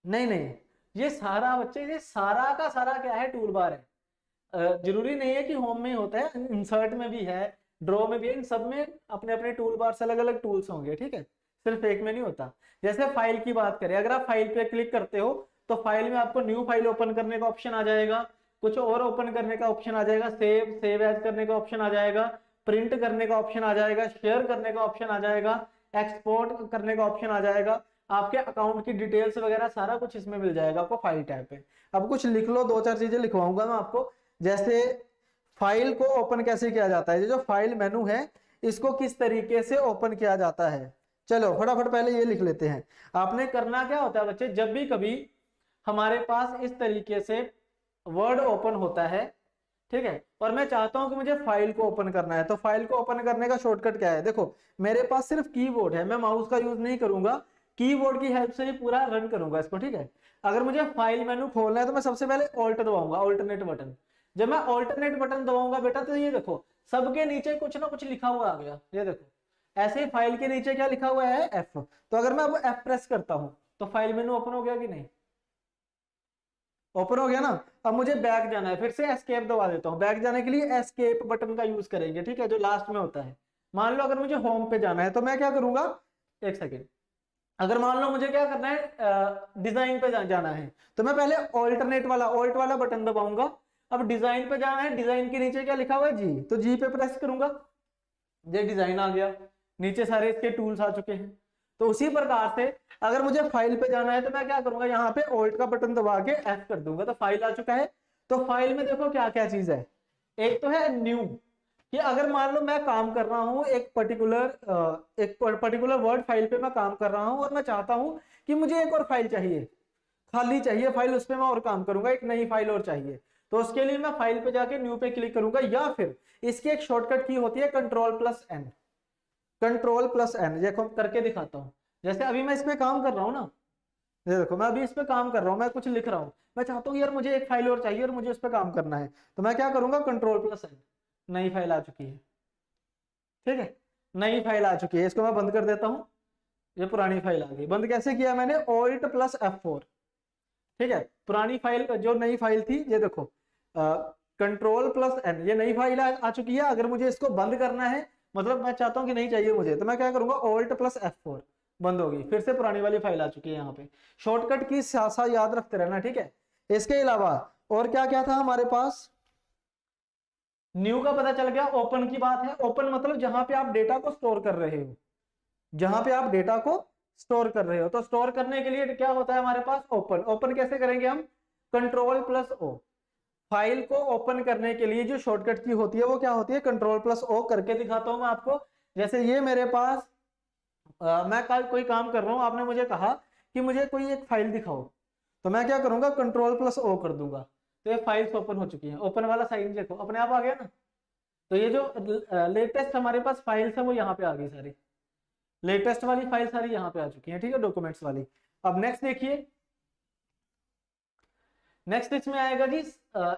नहीं नहीं, ये सारा बच्चे, ये सारा का सारा क्या है, टूल बार है। जरूरी नहीं है कि होम में ही होता है, इंसर्ट में भी है, ड्रॉ में भी है, इन सब में अपने अपने टूल बार से अलग अलग टूल्स होंगे, ठीक है, सिर्फ एक में नहीं होता। जैसे फाइल की बात करें, अगर आप फाइल पे क्लिक करते हो तो फाइल में आपको न्यू फाइल ओपन करने का ऑप्शन आ जाएगा, कुछ और ओपन करने का ऑप्शन आ जाएगा, सेव एज करने का ऑप्शन आ जाएगा, प्रिंट करने का ऑप्शन आ जाएगा, शेयर करने का ऑप्शन आ जाएगा, एक्सपोर्ट करने का ऑप्शन आ जाएगा, आपके अकाउंट की डिटेल्स वगैरह सारा कुछ इसमें मिल जाएगा आपको फाइल टैब पे। अब कुछ लिख लो, दो चार चीजें लिखवाऊंगा मैं आपको। जैसे फाइल को ओपन कैसे किया जाता है, ये जो फाइल मेनू है इसको किस तरीके से ओपन किया जाता है, चलो फटाफट पहले ये लिख लेते हैं। आपने करना क्या होता है बच्चे, जब भी कभी हमारे पास इस तरीके से वर्ड ओपन होता है, ठीक है, और मैं चाहता हूं कि मुझे फाइल को ओपन करना है, तो फाइल को ओपन करने का शॉर्टकट क्या है, देखो मेरे पास सिर्फ कीबोर्ड है, मैं माउस का यूज नहीं करूंगा, कीबोर्ड की हेल्प से ही पूरा रन करूंगा इसको, ठीक है। अगर मुझे फाइल मेनू खोलना है तो मैं सबसे पहले ऑल्ट दबाऊंगा, ऑल्टरनेट बटन। जब मैं ऑल्टरनेट बटन दबाऊंगा बेटा तो ये देखो सबके नीचे कुछ ना कुछ लिखा हुआ आ गया, ये देखो ऐसे ही फाइल के नीचे क्या लिखा हुआ है, एफ। तो अगर मैं अब एफ प्रेस करता हूं तो फाइल मेनू ओपन हो गया कि नहीं, ओपन हो गया ना। अब मुझे बैक जाना है, फिर से एस्केप दबा देता हूं, बैक जाने के लिए एस्केप बटन का यूज करेंगे, ठीक है, जो लास्ट में होता है। मान लो अगर मुझे होम पे जाना है तो मैं क्या करूंगा, एक सेकेंड, अगर मान लो मुझे क्या करना है, डिजाइन पे जाना है तो मैं पहले ऑल्टरनेट वाला ऑल्ट वाला बटन दबाऊंगा। अब डिजाइन पे जाना है, डिजाइन के नीचे क्या लिखा हुआ है, जी, तो जी पे प्रेस करूंगा, ये डिजाइन आ गया, नीचे सारे इसके टूल्स आ चुके हैं। तो उसी प्रकार से अगर मुझे फाइल पे जाना है तो मैं क्या करूंगा, यहाँ पे ऑल्ट का बटन दबा के एफ कर दूंगा, तो फाइल आ चुका है। तो फाइल में देखो क्या क्या चीज है, एक तो है न्यू, कि अगर मान लो मैं काम कर रहा हूं एक पर्टिकुलर वर्ड फाइल पे मैं काम कर रहा हूं और मैं चाहता हूं कि मुझे एक और फाइल चाहिए, खाली चाहिए फाइल, उस पर मैं और काम करूंगा, एक नई फाइल और चाहिए, तो उसके लिए मैं फाइल पे जाके न्यू पे क्लिक करूंगा, या फिर इसकी एक शॉर्टकट की होती है control plus N. Control plus N देखो करके दिखाता हूं। जैसे अभी मैं इसमें काम कर रहा हूं ना, ये देखो मैं अभी इस पे काम कर रहा हूं, मैं कुछ लिख रहा हूं, मैं चाहता हूं यार मुझे एक फाइल और चाहिए और मुझे उस पर काम करना है, तो मैं क्या करूंगा, कंट्रोल प्लस एन, नई फाइल आ चुकी है, ठीक है, नई फाइल आ चुकी है, इसको मैं बंद कर देता हूं, ये पुरानी फाइल आ गई। बंद कैसे किया मैंने, ऑल्ट प्लस F4, ठीक है। पुरानी फाइल जो नई फाइल थी, ये देखो कंट्रोल प्लस एन, ये नई फाइल आ चुकी है। अगर मुझे इसको बंद करना है, मतलब मैं चाहता हूं कि नहीं चाहिए मुझे, तो मैं क्या करूंगा, ऑल्ट प्लस F4, बंद होगी, फिर से पुरानी वाली फाइल आ चुकी है यहाँ पे। शॉर्टकट की साथ याद रखते रहना, ठीक है। इसके अलावा और क्या क्या था हमारे पास, न्यू का पता चल गया, ओपन की बात है। ओपन मतलब जहां पे आप डेटा को स्टोर कर रहे हो, जहां पे आप डेटा को स्टोर कर रहे हो, तो स्टोर करने के लिए क्या होता है हमारे पास, ओपन। ओपन कैसे करेंगे हम, कंट्रोल प्लस ओ। फाइल को ओपन करने के लिए जो शॉर्टकट की होती है वो क्या होती है, कंट्रोल प्लस ओ। करके दिखाता हूं मैं आपको। जैसे ये मेरे पास मैं कोई काम कर रहा हूं, आपने मुझे कहा कि मुझे कोई एक फाइल दिखाओ, तो मैं क्या करूंगा, कंट्रोल प्लस ओ कर दूंगा, तो ये फाइल्स ओपन हो चुकी हैं। ओपन वाला साइन देखो अपने आप आ गया ना। तो ये जो लेटेस्ट हमारे पास फाइल्स है वो यहाँ पे आ गई सारी, लेटेस्ट वाली फाइल सारी यहाँ पे आ चुकी है, ठीक है, डॉक्यूमेंट्स वाली। अब नेक्स्ट देखिए, नेक्स्ट इसमें आएगा जी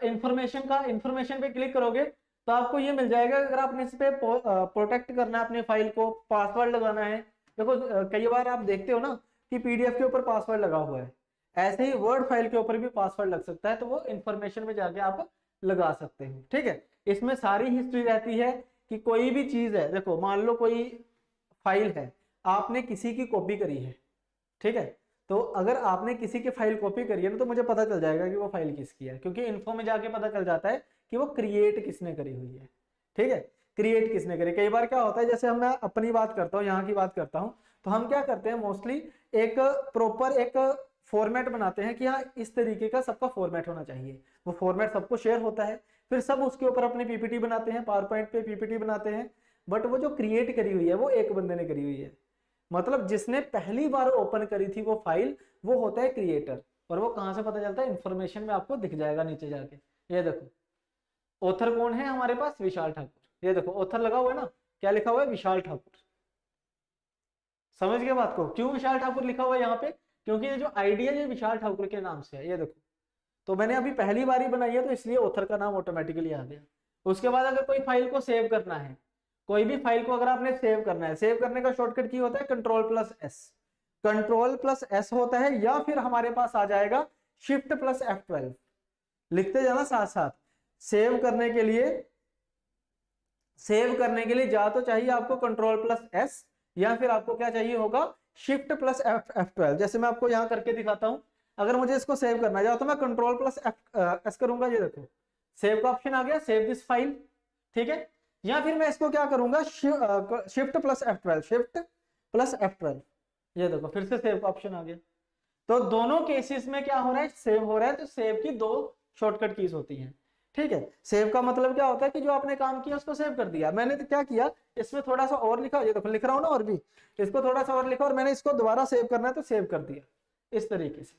इंफॉर्मेशन का। इंफॉर्मेशन पे क्लिक करोगे तो आपको ये मिल जाएगा। अगर आपने इस पे प्रोटेक्ट करना है अपनी फाइल को, पासवर्ड लगाना है, देखो कई बार आप देखते हो ना कि पीडीएफ के ऊपर पासवर्ड लगा हुआ है, ऐसे ही वर्ड फाइल के ऊपर भी पासवर्ड लग सकता है, तो वो इंफॉर्मेशन में जाके आप लगा सकते हैं, ठीक है। इसमें सारी हिस्ट्री रहती है कि कोई भी चीज है, देखो मान लो कोई फाइल है, आपने किसी की कॉपी करी है, ठीक है, तो अगर आपने किसी की फाइल कॉपी करी है ना, तो मुझे पता चल जाएगा कि वो फाइल किसकी है, क्योंकि इन्फो में जाके पता चल जाता है कि वो क्रिएट किसने करी हुई है, ठीक है, क्रिएट किसने करी। कई बार क्या होता है, जैसे हम मैं अपनी बात करता हूँ, यहाँ की बात करता हूँ, तो हम क्या करते हैं मोस्टली, एक प्रॉपर एक फॉर्मेट बनाते हैं कि हाँ इस तरीके का सबका फॉर्मेट होना चाहिए, वो फॉर्मेट सबको शेयर होता है, फिर सब उसके ऊपर अपनी पीपीटी बनाते हैं, पावर पॉइंट पे पीपीटी बनाते हैं, बट वो जो क्रिएट करी हुई है वो एक बंदे ने करी हुई है, मतलब जिसने पहली बार ओपन करी थी वो फाइल, वो होता है क्रिएटर। और वो कहां से पता चलता है, इंफॉर्मेशन में आपको दिख जाएगा नीचे जाके। ये देखो ऑथर कौन है हमारे पास, विशाल ठाकुर, ये देखो ऑथर लगा हुआ है ना, क्या लिखा हुआ है, विशाल ठाकुर। समझ गए बात को, क्यों विशाल ठाकुर लिखा हुआ है यहाँ पे, क्योंकि ये जो आईडी है ये विशाल ठाकुर के नाम से है, ये देखो। तो मैंने अभी पहली बार ही बनाई है, तो इसलिए ऑथर का नाम ऑटोमेटिकली आ गया। उसके बाद अगर कोई फाइल को सेव करना है, कोई भी फाइल को अगर आपने सेव करना है, सेव करने का शॉर्टकट की होता है control plus S. Control plus S होता है, या फिर हमारे पास आ जाएगा शिफ्ट प्लस F12, लिखते जाना साथ साथ। सेव करने के लिए, सेव करने के लिए या तो चाहिए आपको कंट्रोल प्लस एस, या फिर आपको क्या चाहिए होगा, शिफ्ट प्लस F12। जैसे मैं आपको यहाँ करके दिखाता हूं, अगर मुझे इसको सेव करना है तो मैं कंट्रोल प्लस एस करूंगा, ये देखो सेव का ऑप्शन आ गया, सेव दिस फाइल, ठीक है। या फिर मैं इसको क्या करूंगा, shift plus F12, shift plus F12, ये देखो फिर से सेव का ऑप्शन आ गया। तो दोनों केसेस में क्या हो रहा है, सेव हो रहा है, तो सेव की दो शॉर्टकट कीज होती हैं, ठीक है। सेव का मतलब क्या होता है कि जो आपने काम किया उसको सेव कर दिया। मैंने तो क्या किया, इसमें थोड़ा सा और लिखा, ये देखो लिख रहा हूं ना, और भी इसको थोड़ा सा और लिखा, और मैंने इसको दोबारा सेव करना है तो सेव कर दिया इस तरीके से।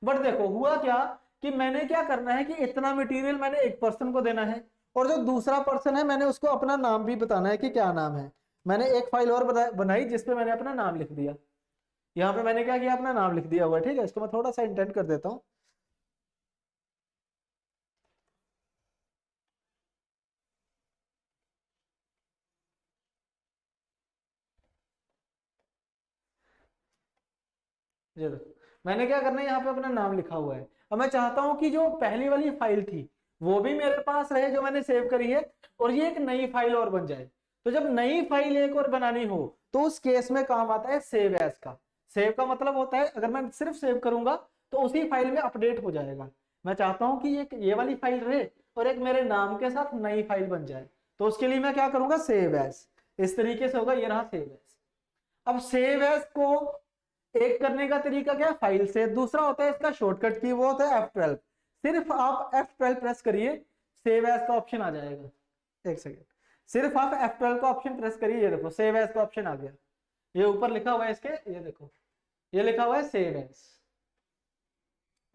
बट देखो हुआ क्या कि मैंने क्या करना है कि इतना मटेरियल मैंने एक पर्सन को देना है, और जो दूसरा पर्सन है मैंने उसको अपना नाम भी बताना है कि क्या नाम है। मैंने एक फाइल और बनाई जिसपे मैंने अपना नाम लिख दिया, यहाँ पे मैंने क्या किया, अपना नाम लिख दिया हुआ है, ठीक है। इसको मैं थोड़ा सा इंडेंट कर देता हूँ, ये देखो मैंने क्या करना है, यहाँ पे अपना नाम लिखा हुआ है। अब मैं चाहता हूँ कि जो पहली वाली फाइल थी वो भी मेरे पास रहे जो मैंने सेव करी है, और ये एक नई फाइल और बन जाए। तो जब नई फाइल एक और बनानी हो तो उस केस में काम आता है सेव एज का। सेव का मतलब होता है अगर मैं सिर्फ सेव करूंगा तो उसी फाइल में अपडेट हो जाएगा। मैं चाहता हूं कि ये वाली फाइल रहे और एक मेरे नाम के साथ नई फाइल बन जाए, तो उसके लिए मैं क्या करूंगा, सेव एज, इस तरीके से होगा, ये रहा सेव एज। अब सेव एज को एक करने का तरीका क्या है, फाइल से। दूसरा होता है इसका शॉर्टकट की, वो होता है F12। सिर्फ आप F12 प्रेस करिए, सेव एज का ऑप्शन आ जाएगा। एक सेकेंड, सिर्फ आप F12 का ऑप्शन प्रेस करिए, ये देखो सेव एज का ऑप्शन आ गया। ये ऊपर लिखा हुआ है इसके, ये देखो ये लिखा हुआ है सेव एज।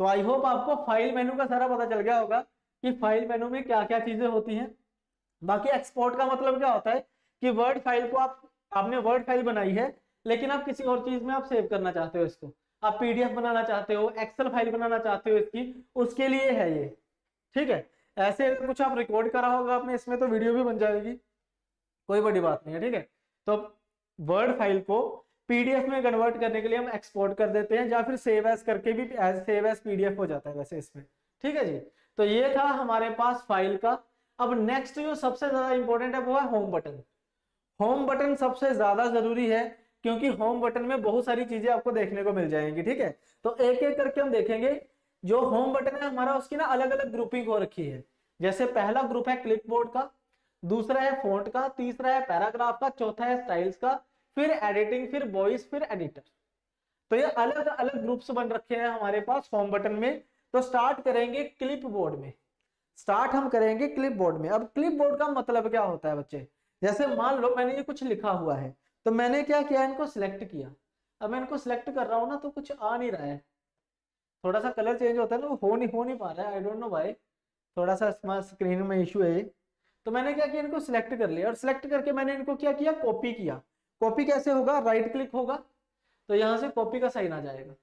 तो आई होप आपको फाइल मेनू का सारा पता चल गया होगा कि फाइल मेनू में क्या क्या चीजें होती हैं। बाकी एक्सपोर्ट का मतलब क्या होता है कि वर्ड फाइल को आपने वर्ड फाइल बनाई है, लेकिन आप किसी और चीज में आप सेव करना चाहते हो इसको, आप पीडीएफ बनाना चाहते हो, एक्सेल फाइल बनाना चाहते हो इसकी, उसके लिए है ये, ठीक है। ऐसे अगर कुछ आप रिकॉर्ड करा होगा आपने इसमें तो वीडियो भी बन जाएगी, कोई बड़ी बात नहीं है, ठीक है। तो वर्ड फाइल को पीडीएफ में कन्वर्ट करने के लिए हम एक्सपोर्ट कर देते हैं, या फिर सेव एज करके भी सेव एज पीडीएफ हो जाता है वैसे इसमें, ठीक है जी। तो ये था हमारे पास फाइल का। अब नेक्स्ट जो सबसे ज्यादा इंपॉर्टेंट है वो है होम बटन। होम बटन सबसे ज्यादा जरूरी है, क्योंकि होम बटन में बहुत सारी चीजें आपको देखने को मिल जाएंगी, ठीक है। तो एक एक करके हम देखेंगे। जो होम बटन है हमारा, उसकी ना अलग अलग ग्रुपिंग हो रखी है। जैसे पहला ग्रुप है क्लिपबोर्ड का, दूसरा है फॉन्ट का, तीसरा है पैराग्राफ का, चौथा है स्टाइल्स का, फिर एडिटिंग, फिर वॉइस, फिर एडिटर। तो ये अलग अलग ग्रुप्स बन रखे हैं हमारे पास होम बटन में। तो स्टार्ट करेंगे क्लिप बोर्ड में। स्टार्ट हम करेंगे क्लिप बोर्ड में। अब क्लिप बोर्ड का मतलब क्या होता है बच्चे? जैसे मान लो मैंने ये कुछ लिखा हुआ है, तो मैंने क्या किया, इनको सिलेक्ट किया। अब मैं इनको सिलेक्ट कर रहा हूं ना, तो कुछ आ नहीं रहा है, थोड़ा सा कलर चेंज होता है ना, वो हो नहीं पा रहा है, आई डोंट नो व्हाई। थोड़ा सा स्क्रीन में इशू है ये। तो मैंने क्या किया, इनको सिलेक्ट कर लिया, और सिलेक्ट करके मैंने इनको क्या किया, कॉपी किया। कॉपी कैसे होगा? राइट क्लिक होगा, तो यहां से कॉपी का साइन आ जाएगा।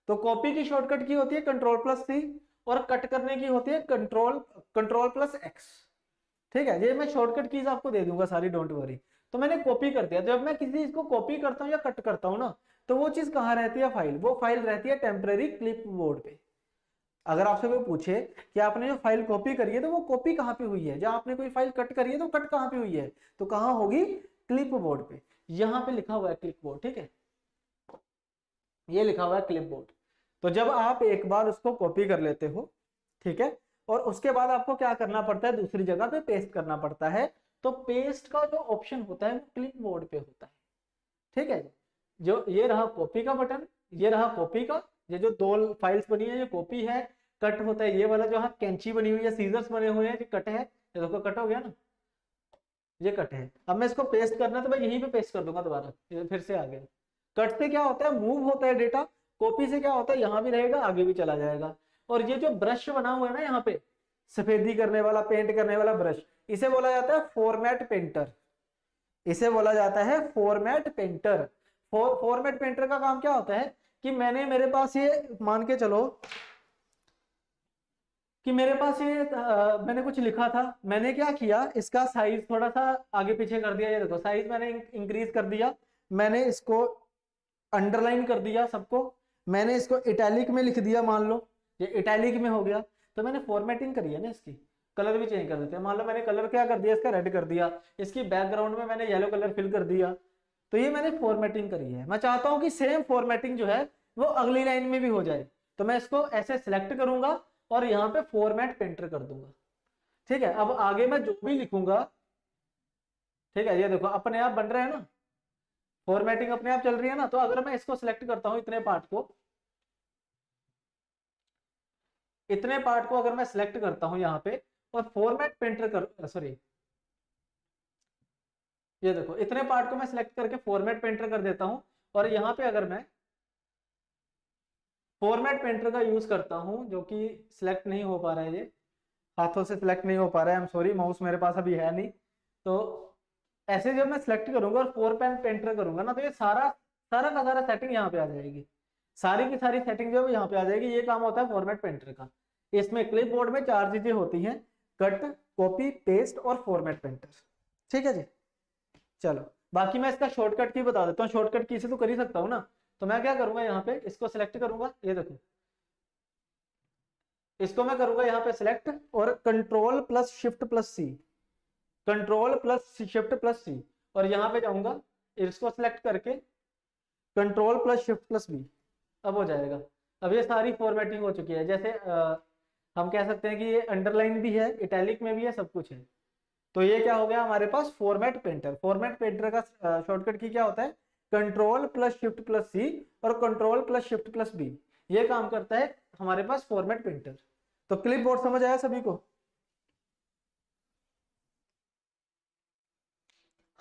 तो कॉपी की शॉर्टकट की होती है कंट्रोल+C, और कट करने की होती है कंट्रोल+X। ठीक है, ये मैं शॉर्टकट कीज आपको दे दूंगा सारी, डोंट वरी। तो मैंने कॉपी कर दिया। जब मैं किसी चीज को कॉपी करता हूँ या कट करता हूँ ना, तो वो चीज कहाँ रहती है? फाइल। वो फाइल रहती है टेम्परेरी क्लिप बोर्ड पे। अगर आपसे कोई पूछे कि आपने जो फाइल कॉपी करी है, तो वो कॉपी कहाँ पे हुई है, जहां आपने कोई फाइल कट करी है तो कट कहाँ पे हुई है, तो कहाँ होगी? क्लिप बोर्ड पे। यहाँ पे लिखा हुआ है क्लिप बोर्ड, ठीक है, ये लिखा हुआ है क्लिप बोर्ड। तो जब आप एक बार उसको कॉपी कर लेते हो, ठीक है, और उसके बाद आपको क्या करना पड़ता है? दूसरी जगह पे पेस्ट करना पड़ता है। तो पेस्ट का जो ऑप्शन होता है वो क्लिप बोर्ड पे होता है, ठीक है। जो ये रहा कॉपी का बटन, ये रहा कॉपी का, ये जो दो फाइल्स बनी है ये कॉपी है। कट होता है ये वाला, जो हाँ कैंची बनी हुई है, सीजर्स बने हुए हैं, ये कट है। ये देखो कट हो गया ना, ये कट है। अब मैं इसको पेस्ट करना है, तो मैं यहीं पे पेस्ट कर दूंगा दोबारा, ये फिर से आ गया। कट से क्या होता है? मूव होता है डेटा। कॉपी से क्या होता है? यहाँ भी रहेगा, आगे भी चला जाएगा। और ये जो ब्रश बना हुआ है ना यहाँ पे, सफेदी करने वाला, पेंट करने वाला ब्रश, इसे बोला जाता है फॉर्मेट पेंटर। इसे बोला जाता है फॉर्मेट पेंटर। फॉर्मेट पेंटर का काम क्या होता है कि मेरे पास ये मान के चलो कि मेरे पास ये मैंने कुछ लिखा था। मैंने क्या किया, इसका साइज थोड़ा सा आगे पीछे कर दिया। ये देखो साइज मैंने इंक्रीज कर दिया। मैंने इसको अंडरलाइन कर दिया सबको। मैंने इसको इटैलिक में लिख दिया, मान लो ये इटैलिक में हो गया। तो मैंने फॉर्मेटिंग करी है ना इसकी। कलर भी चेंज कर देते हैं। मान लो मैंने कलर क्या कर दिया, इसका रेड कर दिया, इसकी बैकग्राउंड में मैंने येलो कलर फिल कर दिया। तो ये मैंने फॉर्मेटिंग करी है। मैं चाहता हूं कि सेम फॉर्मेटिंग जो है वो अगली लाइन में भी हो जाए। तो मैं इसको ऐसे सिलेक्ट करूंगा और यहाँ पे फॉर्मेट पेंटर कर दूंगा। ठीक है, अब आगे मैं जो भी लिखूंगा, ठीक है, ये देखो अपने आप बन रहा है ना, फॉर्मेटिंग अपने आप चल रही है ना। तो अगर मैं इसको सिलेक्ट करता हूं, इतने पार्ट को, अगर मैं सिलेक्ट करता हूं यहाँ पे और फॉर्मेट पेंटर कर, सॉरी, ये देखो इतने पार्ट को मैं सिलेक्ट करके फॉर्मेट पेंटर कर देता हूं। और यहाँ पे अगर मैं फॉर्मेट पेंटर का यूज करता हूं, जो कि सिलेक्ट नहीं हो पा रहा है, ये हाथों से सिलेक्ट नहीं हो पा रहा है, आई एम सॉरी, माउस मेरे पास अभी है नहीं। तो ऐसे जब मैं सिलेक्ट करूंगा और फॉर्मेट पेंटर करूंगा ना, तो ये सारा सारा का सारा सेटिंग यहाँ पे आ जाएगी। सारी की सारी सेटिंग जो है यहाँ पे आ जाएगी। ये काम होता है फॉर्मेट पेंटर का। इसमें क्लिप बोर्ड में चार चीजें होती हैं: कट, कॉपी, पेस्ट और फॉर्मेट पेंटर। ठीक है जी, चलो बाकी मैं इसका शॉर्टकट की बता देता हूँ। शॉर्टकट की से तो कर ही सकता हूँ ना। तो मैं क्या करूंगा, यहाँ पे इसको सिलेक्ट करूंगा, ये देखो इसको मैं करूंगा यहाँ पे सिलेक्ट, और कंट्रोल+Shift+C, कंट्रोल+Shift+C, और यहाँ पे जाऊंगा, इसको सिलेक्ट करके कंट्रोल+Shift+V। अब हो जाएगा। अब ये सारी फॉर्मेटिंग हो चुकी है। जैसे हम कह सकते हैं कि ये अंडरलाइन भी है, इटैलिक में भी है, सब कुछ है। तो ये क्या हो गया हमारे पास? Format painter. फॉर्मेट पेंटर का शॉर्टकट की क्या होता है? कंट्रोल+Shift+C और कंट्रोल+Shift+B। ये काम करता है हमारे पास फॉर्मेट पेंटर। तो क्लिप बोर्ड समझ आया सभी को?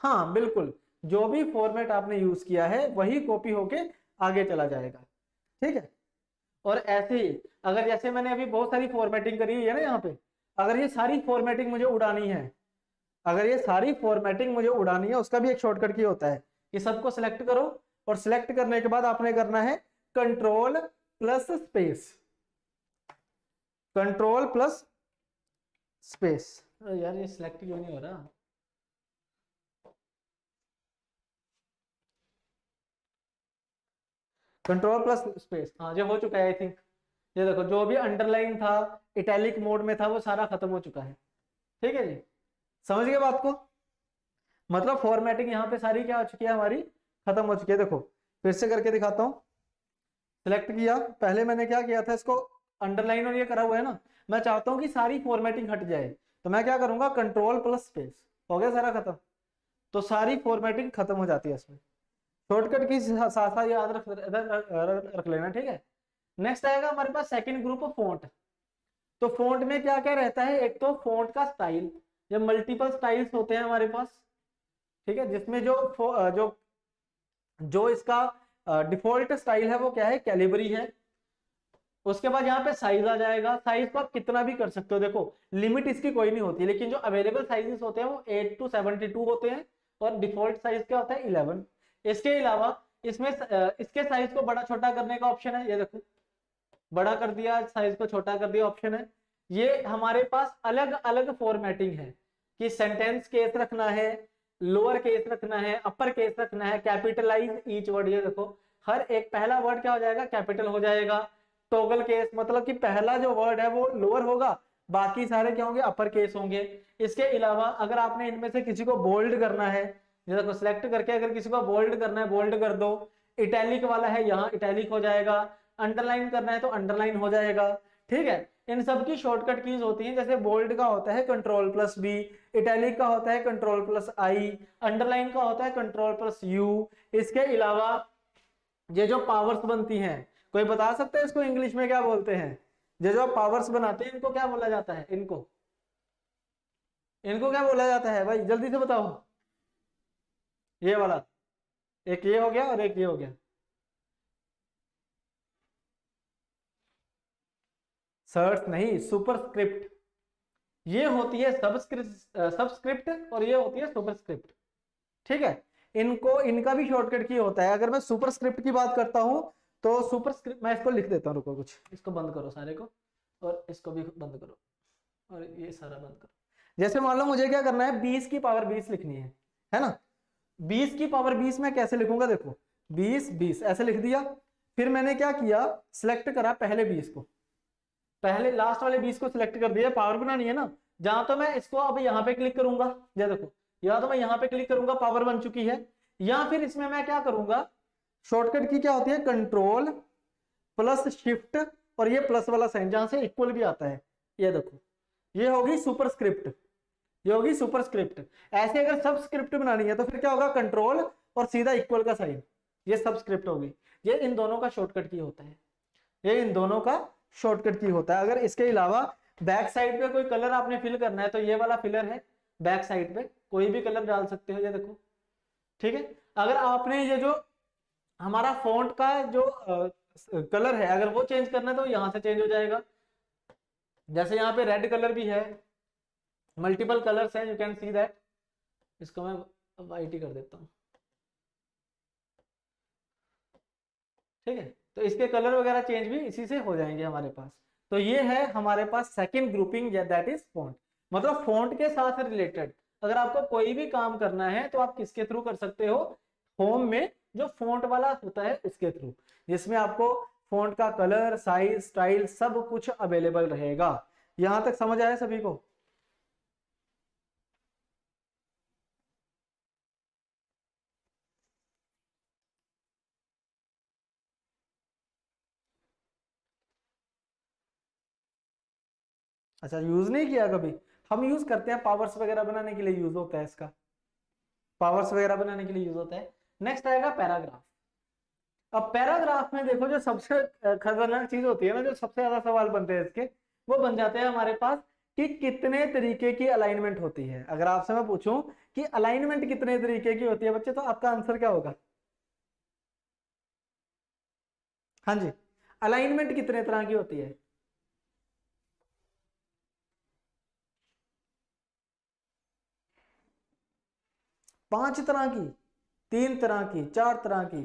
हाँ बिल्कुल, जो भी फॉर्मेट आपने यूज किया है वही कॉपी होके आगे चला जाएगा। ठीक है, और ऐसे ही अगर जैसे मैंने अभी बहुत सारी फॉर्मेटिंग करी हुई है ना यहाँ पे, अगर ये सारी फॉर्मेटिंग मुझे उड़ानी है, अगर ये सारी फॉर्मेटिंग मुझे उड़ानी है, उसका भी एक शॉर्टकट की होता है कि सबको सिलेक्ट करो, और सिलेक्ट करने के बाद आपने करना है कंट्रोल+स्पेस, कंट्रोल+स्पेस। यार ये सिलेक्ट क्यों नहीं हो रहा? कंट्रोल+स्पेस, हाँ जो हो चुका है आई थिंक। ये देखो जो भी अंडरलाइन था, इटैलिक मोड में था, वो सारा खत्म हो चुका है। ठीक है जी, समझ गए बात को? मतलब फॉर्मेटिंग यहाँ पे सारी क्या हो चुकी है हमारी, खत्म हो चुकी है। देखो फिर से करके दिखाता हूँ। सिलेक्ट किया, पहले मैंने क्या किया था, इसको अंडरलाइन और ये करा हुआ है ना, मैं चाहता हूँ कि सारी फॉर्मेटिंग हट जाए, तो मैं क्या करूंगा, कंट्रोल प्लस स्पेस, हो गया सारा खत्म। तो सारी फॉर्मेटिंग खत्म हो जाती है इसमें। शॉर्टकट की साथ साथ याद रख लेना, ठीक है। नेक्स्ट आएगा हमारे पास सेकंड ग्रुप ऑफ फॉन्ट। तो फॉन्ट में क्या क्या रहता है, एक तो फॉन्ट का स्टाइल, जब मल्टीपल स्टाइल्स होते हैं हमारे पास, ठीक है, जिसमें जो जो इसका डिफॉल्ट स्टाइल है वो क्या है, कैलिबरी है। उसके बाद यहाँ पे साइज आ जाएगा, साइज को आप कितना भी कर सकते हो, देखो लिमिट इसकी कोई नहीं होती, लेकिन जो अवेलेबल साइजेस होते हैं वो 8 to 72 होते हैं, और डिफॉल्ट साइज क्या होता है 11। इसके अलावा इसमें इसके साइज को बड़ा छोटा करने का ऑप्शन है, ये देखो बड़ा कर दिया, साइज को छोटा कर दिया ऑप्शन है। ये हमारे पास अलग अलग फॉर्मेटिंग है कि सेंटेंस केस रखना है, लोअर केस रखना है, अपर केस रखना है, कैपिटलाइज ईच वर्ड, ये देखो हर एक पहला वर्ड क्या हो जाएगा, कैपिटल हो जाएगा। टॉगल केस मतलब कि पहला जो वर्ड है वो लोअर होगा, बाकी सारे क्या होंगे, अपर केस होंगे। इसके अलावा अगर आपने इनमें से किसी को बोल्ड करना है, ये देखो सिलेक्ट करके अगर किसी को बोल्ड करना है बोल्ड कर दो, इटैलिक वाला है यहाँ इटैलिक हो जाएगा, अंडरलाइन करना है तो अंडरलाइन हो जाएगा। ठीक है, इन सब की शॉर्टकट कीज होती हैं, जैसे बोल्ड का होता है कंट्रोल प्लस बी, इटैलिक का होता है कंट्रोल प्लस आई, अंडरलाइन का होता है कंट्रोल प्लस यू। इसके अलावा ये जो पावर्स बनती हैं, कोई बता सकते हैं इसको इंग्लिश में क्या बोलते हैं, ये जो पावर्स बनाते हैं इनको क्या बोला जाता है, इनको इनको क्या बोला जाता है भाई, जल्दी से बताओ। ये वाला, एक ये हो गया और एक ये हो गया, सर्च नहीं, सुपरस्क्रिप्ट। ये होती है सबस्क्रिप्ट और ये होती है सुपरस्क्रिप्ट। ठीक है, इनको इनका भी शॉर्टकट की होता है। अगर मैं सुपरस्क्रिप्ट की बात करता हूं तो सुपरस्क्रिप्ट, मैं इसको लिख देता हूं, रुको कुछ, इसको बंद करो सारे को, और इसको भी बंद करो, और ये सारा बंद करो। जैसे मान लो मुझे क्या करना है, 20 की पावर 20 लिखनी है ना, 20 की पावर 20 मैं कैसे लिखूंगा, देखो 20 20 ऐसे लिख दिया। फिर मैंने क्या किया, सिलेक्ट करा पहले 20 को, पहले लास्ट वाले 20 को सिलेक्ट कर दिया, पावर बनानी है ना, जहां तो मैं इसको अब यहाँ पे क्लिक करूंगा, ये देखो या तो मैं यहाँ पे क्लिक करूंगा, पावर बन चुकी है। या फिर इसमें मैं क्या करूंगा, शॉर्टकट की क्या होती है, कंट्रोल प्लस शिफ्ट, और ये प्लस वाला साइन जहां से इक्वल भी आता है, ये देखो ये होगी सुपरस्क्रिप्ट, ये होगी सुपरस्क्रिप्ट। ऐसे अगर सबस्क्रिप्ट बनानी है तो फिर क्या होगा, कंट्रोल और सीधा इक्वल का साइन, ये सबस्क्रिप्ट होगी। ये इन दोनों का शॉर्टकट की होता है, ये इन दोनों का शॉर्टकट की होता है। अगर इसके अलावा बैक साइड पे कोई कलर आपने फिल करना है तो ये वाला फिलर है, बैक साइड पे कोई भी कलर डाल सकते हो, ये देखो। ठीक है, अगर आपने ये जो हमारा फॉन्ट का जो कलर है अगर वो चेंज करना है तो यहाँ से चेंज हो जाएगा। जैसे यहाँ पे रेड कलर भी है, मल्टीपल कलर्स हैं, यू कैन सी दैट। इसको मैं वाइट ही कर देता हूँ, ठीक है, तो इसके कलर वगैरह चेंज भी इसी से हो जाएंगे हमारे पास। तो ये है हमारे पास second grouping, that is font. मतलब फॉन्ट के साथ रिलेटेड अगर आपको कोई भी काम करना है तो आप किसके थ्रू कर सकते हो, होम में जो फॉन्ट वाला होता है उसके थ्रू, जिसमें आपको फॉन्ट का कलर साइज स्टाइल सब कुछ अवेलेबल रहेगा। यहां तक समझ आया सभी को? अच्छा, यूज नहीं किया कभी? हम यूज करते हैं, पावर्स वगैरह बनाने के लिए यूज होता है इसका, पावर्स वगैरह बनाने के लिए यूज होता है। नेक्स्ट आएगा पैराग्राफ। अब पैराग्राफ में देखो जो सबसे खतरनाक चीज होती है ना, जो सबसे ज्यादा सवाल बनते हैं इसके, वो बन जाते हैं हमारे पास कि कितने तरीके की अलाइनमेंट होती है। अगर आपसे मैं पूछूं कि अलाइनमेंट कितने तरीके की होती है बच्चे, तो आपका आंसर क्या होगा? हाँ जी, अलाइनमेंट कितने तरह की होती है? 5 तरह की, 3 तरह की, 4 तरह की?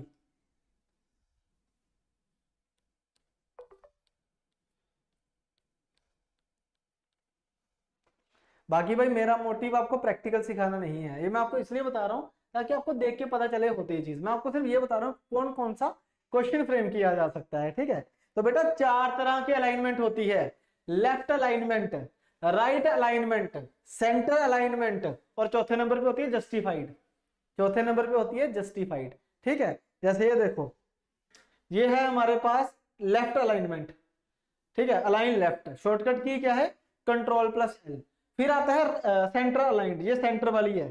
बाकी भाई मेरा मोटिव आपको प्रैक्टिकल सिखाना नहीं है, ये मैं आपको इसलिए बता रहा हूँ ताकि आपको देख के पता चले होती है चीज। मैं आपको सिर्फ ये बता रहा हूँ कौन कौन सा क्वेश्चन फ्रेम किया जा सकता है, ठीक है। तो बेटा 4 तरह की अलाइनमेंट होती है, left alignment, right alignment, centre alignment, और चौथे नंबर पे होती है जस्टिफाइड। चौथे नंबर पे होती है जस्टिफाइड। ठीक है, जैसे ये देखो, ये है हमारे पास लेफ्ट अलाइनमेंट। ठीक है, अलाइन लेफ्ट, शॉर्टकट की क्या है, कंट्रोल प्लस एल। फिर आता है सेंटर अलाइंड, ये सेंटर वाली है,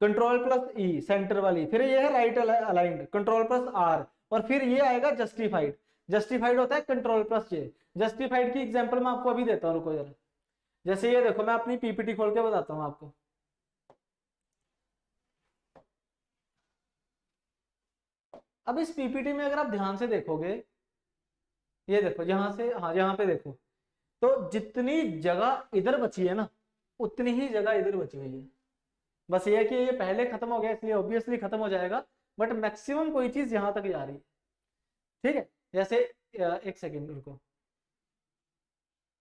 कंट्रोल प्लस ई सेंटर वाली। फिर ये है right aligned, control plus R. और फिर ये आएगा जस्टिफाइड, जस्टिफाइड होता है कंट्रोल प्लस जे। जस्टिफाइड की एग्जांपल मैं आपको अभी देता हूँ, रुको जरा। जैसे ये देखो, मैं अपनी पीपीटी खोल के बताता हूँ आपको। अब इस पीपीटी में अगर आप ध्यान से देखोगे, ये देखो यहां से, हाँ यहाँ पे देखो, तो जितनी जगह इधर बची है ना, उतनी ही जगह इधर बची हुई है। बस ये है कि ये पहले खत्म हो गया इसलिए ऑब्वियसली खत्म हो जाएगा, बट मैक्सिमम कोई चीज यहां तक जा रही है। ठीक है, जैसे एक सेकेंड रुको,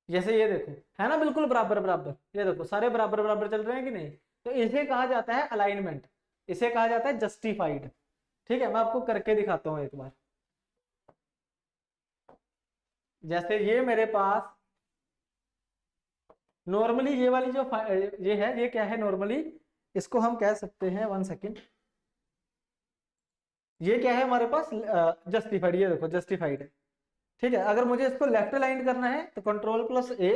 जैसे ये देखो है ना बिल्कुल बराबर बराबर, ये देखो सारे बराबर बराबर चल रहे हैं कि नहीं, तो इसे कहा जाता है अलाइनमेंट, इसे कहा जाता है जस्टिफाइड। ठीक है, मैं आपको करके दिखाता हूँ एक बार। जैसे ये मेरे पास नॉर्मली ये वाली जो ये है, ये क्या है नॉर्मली, इसको हम कह सकते हैं, 1 सेकेंड, ये क्या है हमारे पास जस्टिफाइड, ये देखो जस्टिफाइड है। ठीक है, अगर मुझे इसको लेफ्ट अलाइन करना है तो कंट्रोल प्लस ए,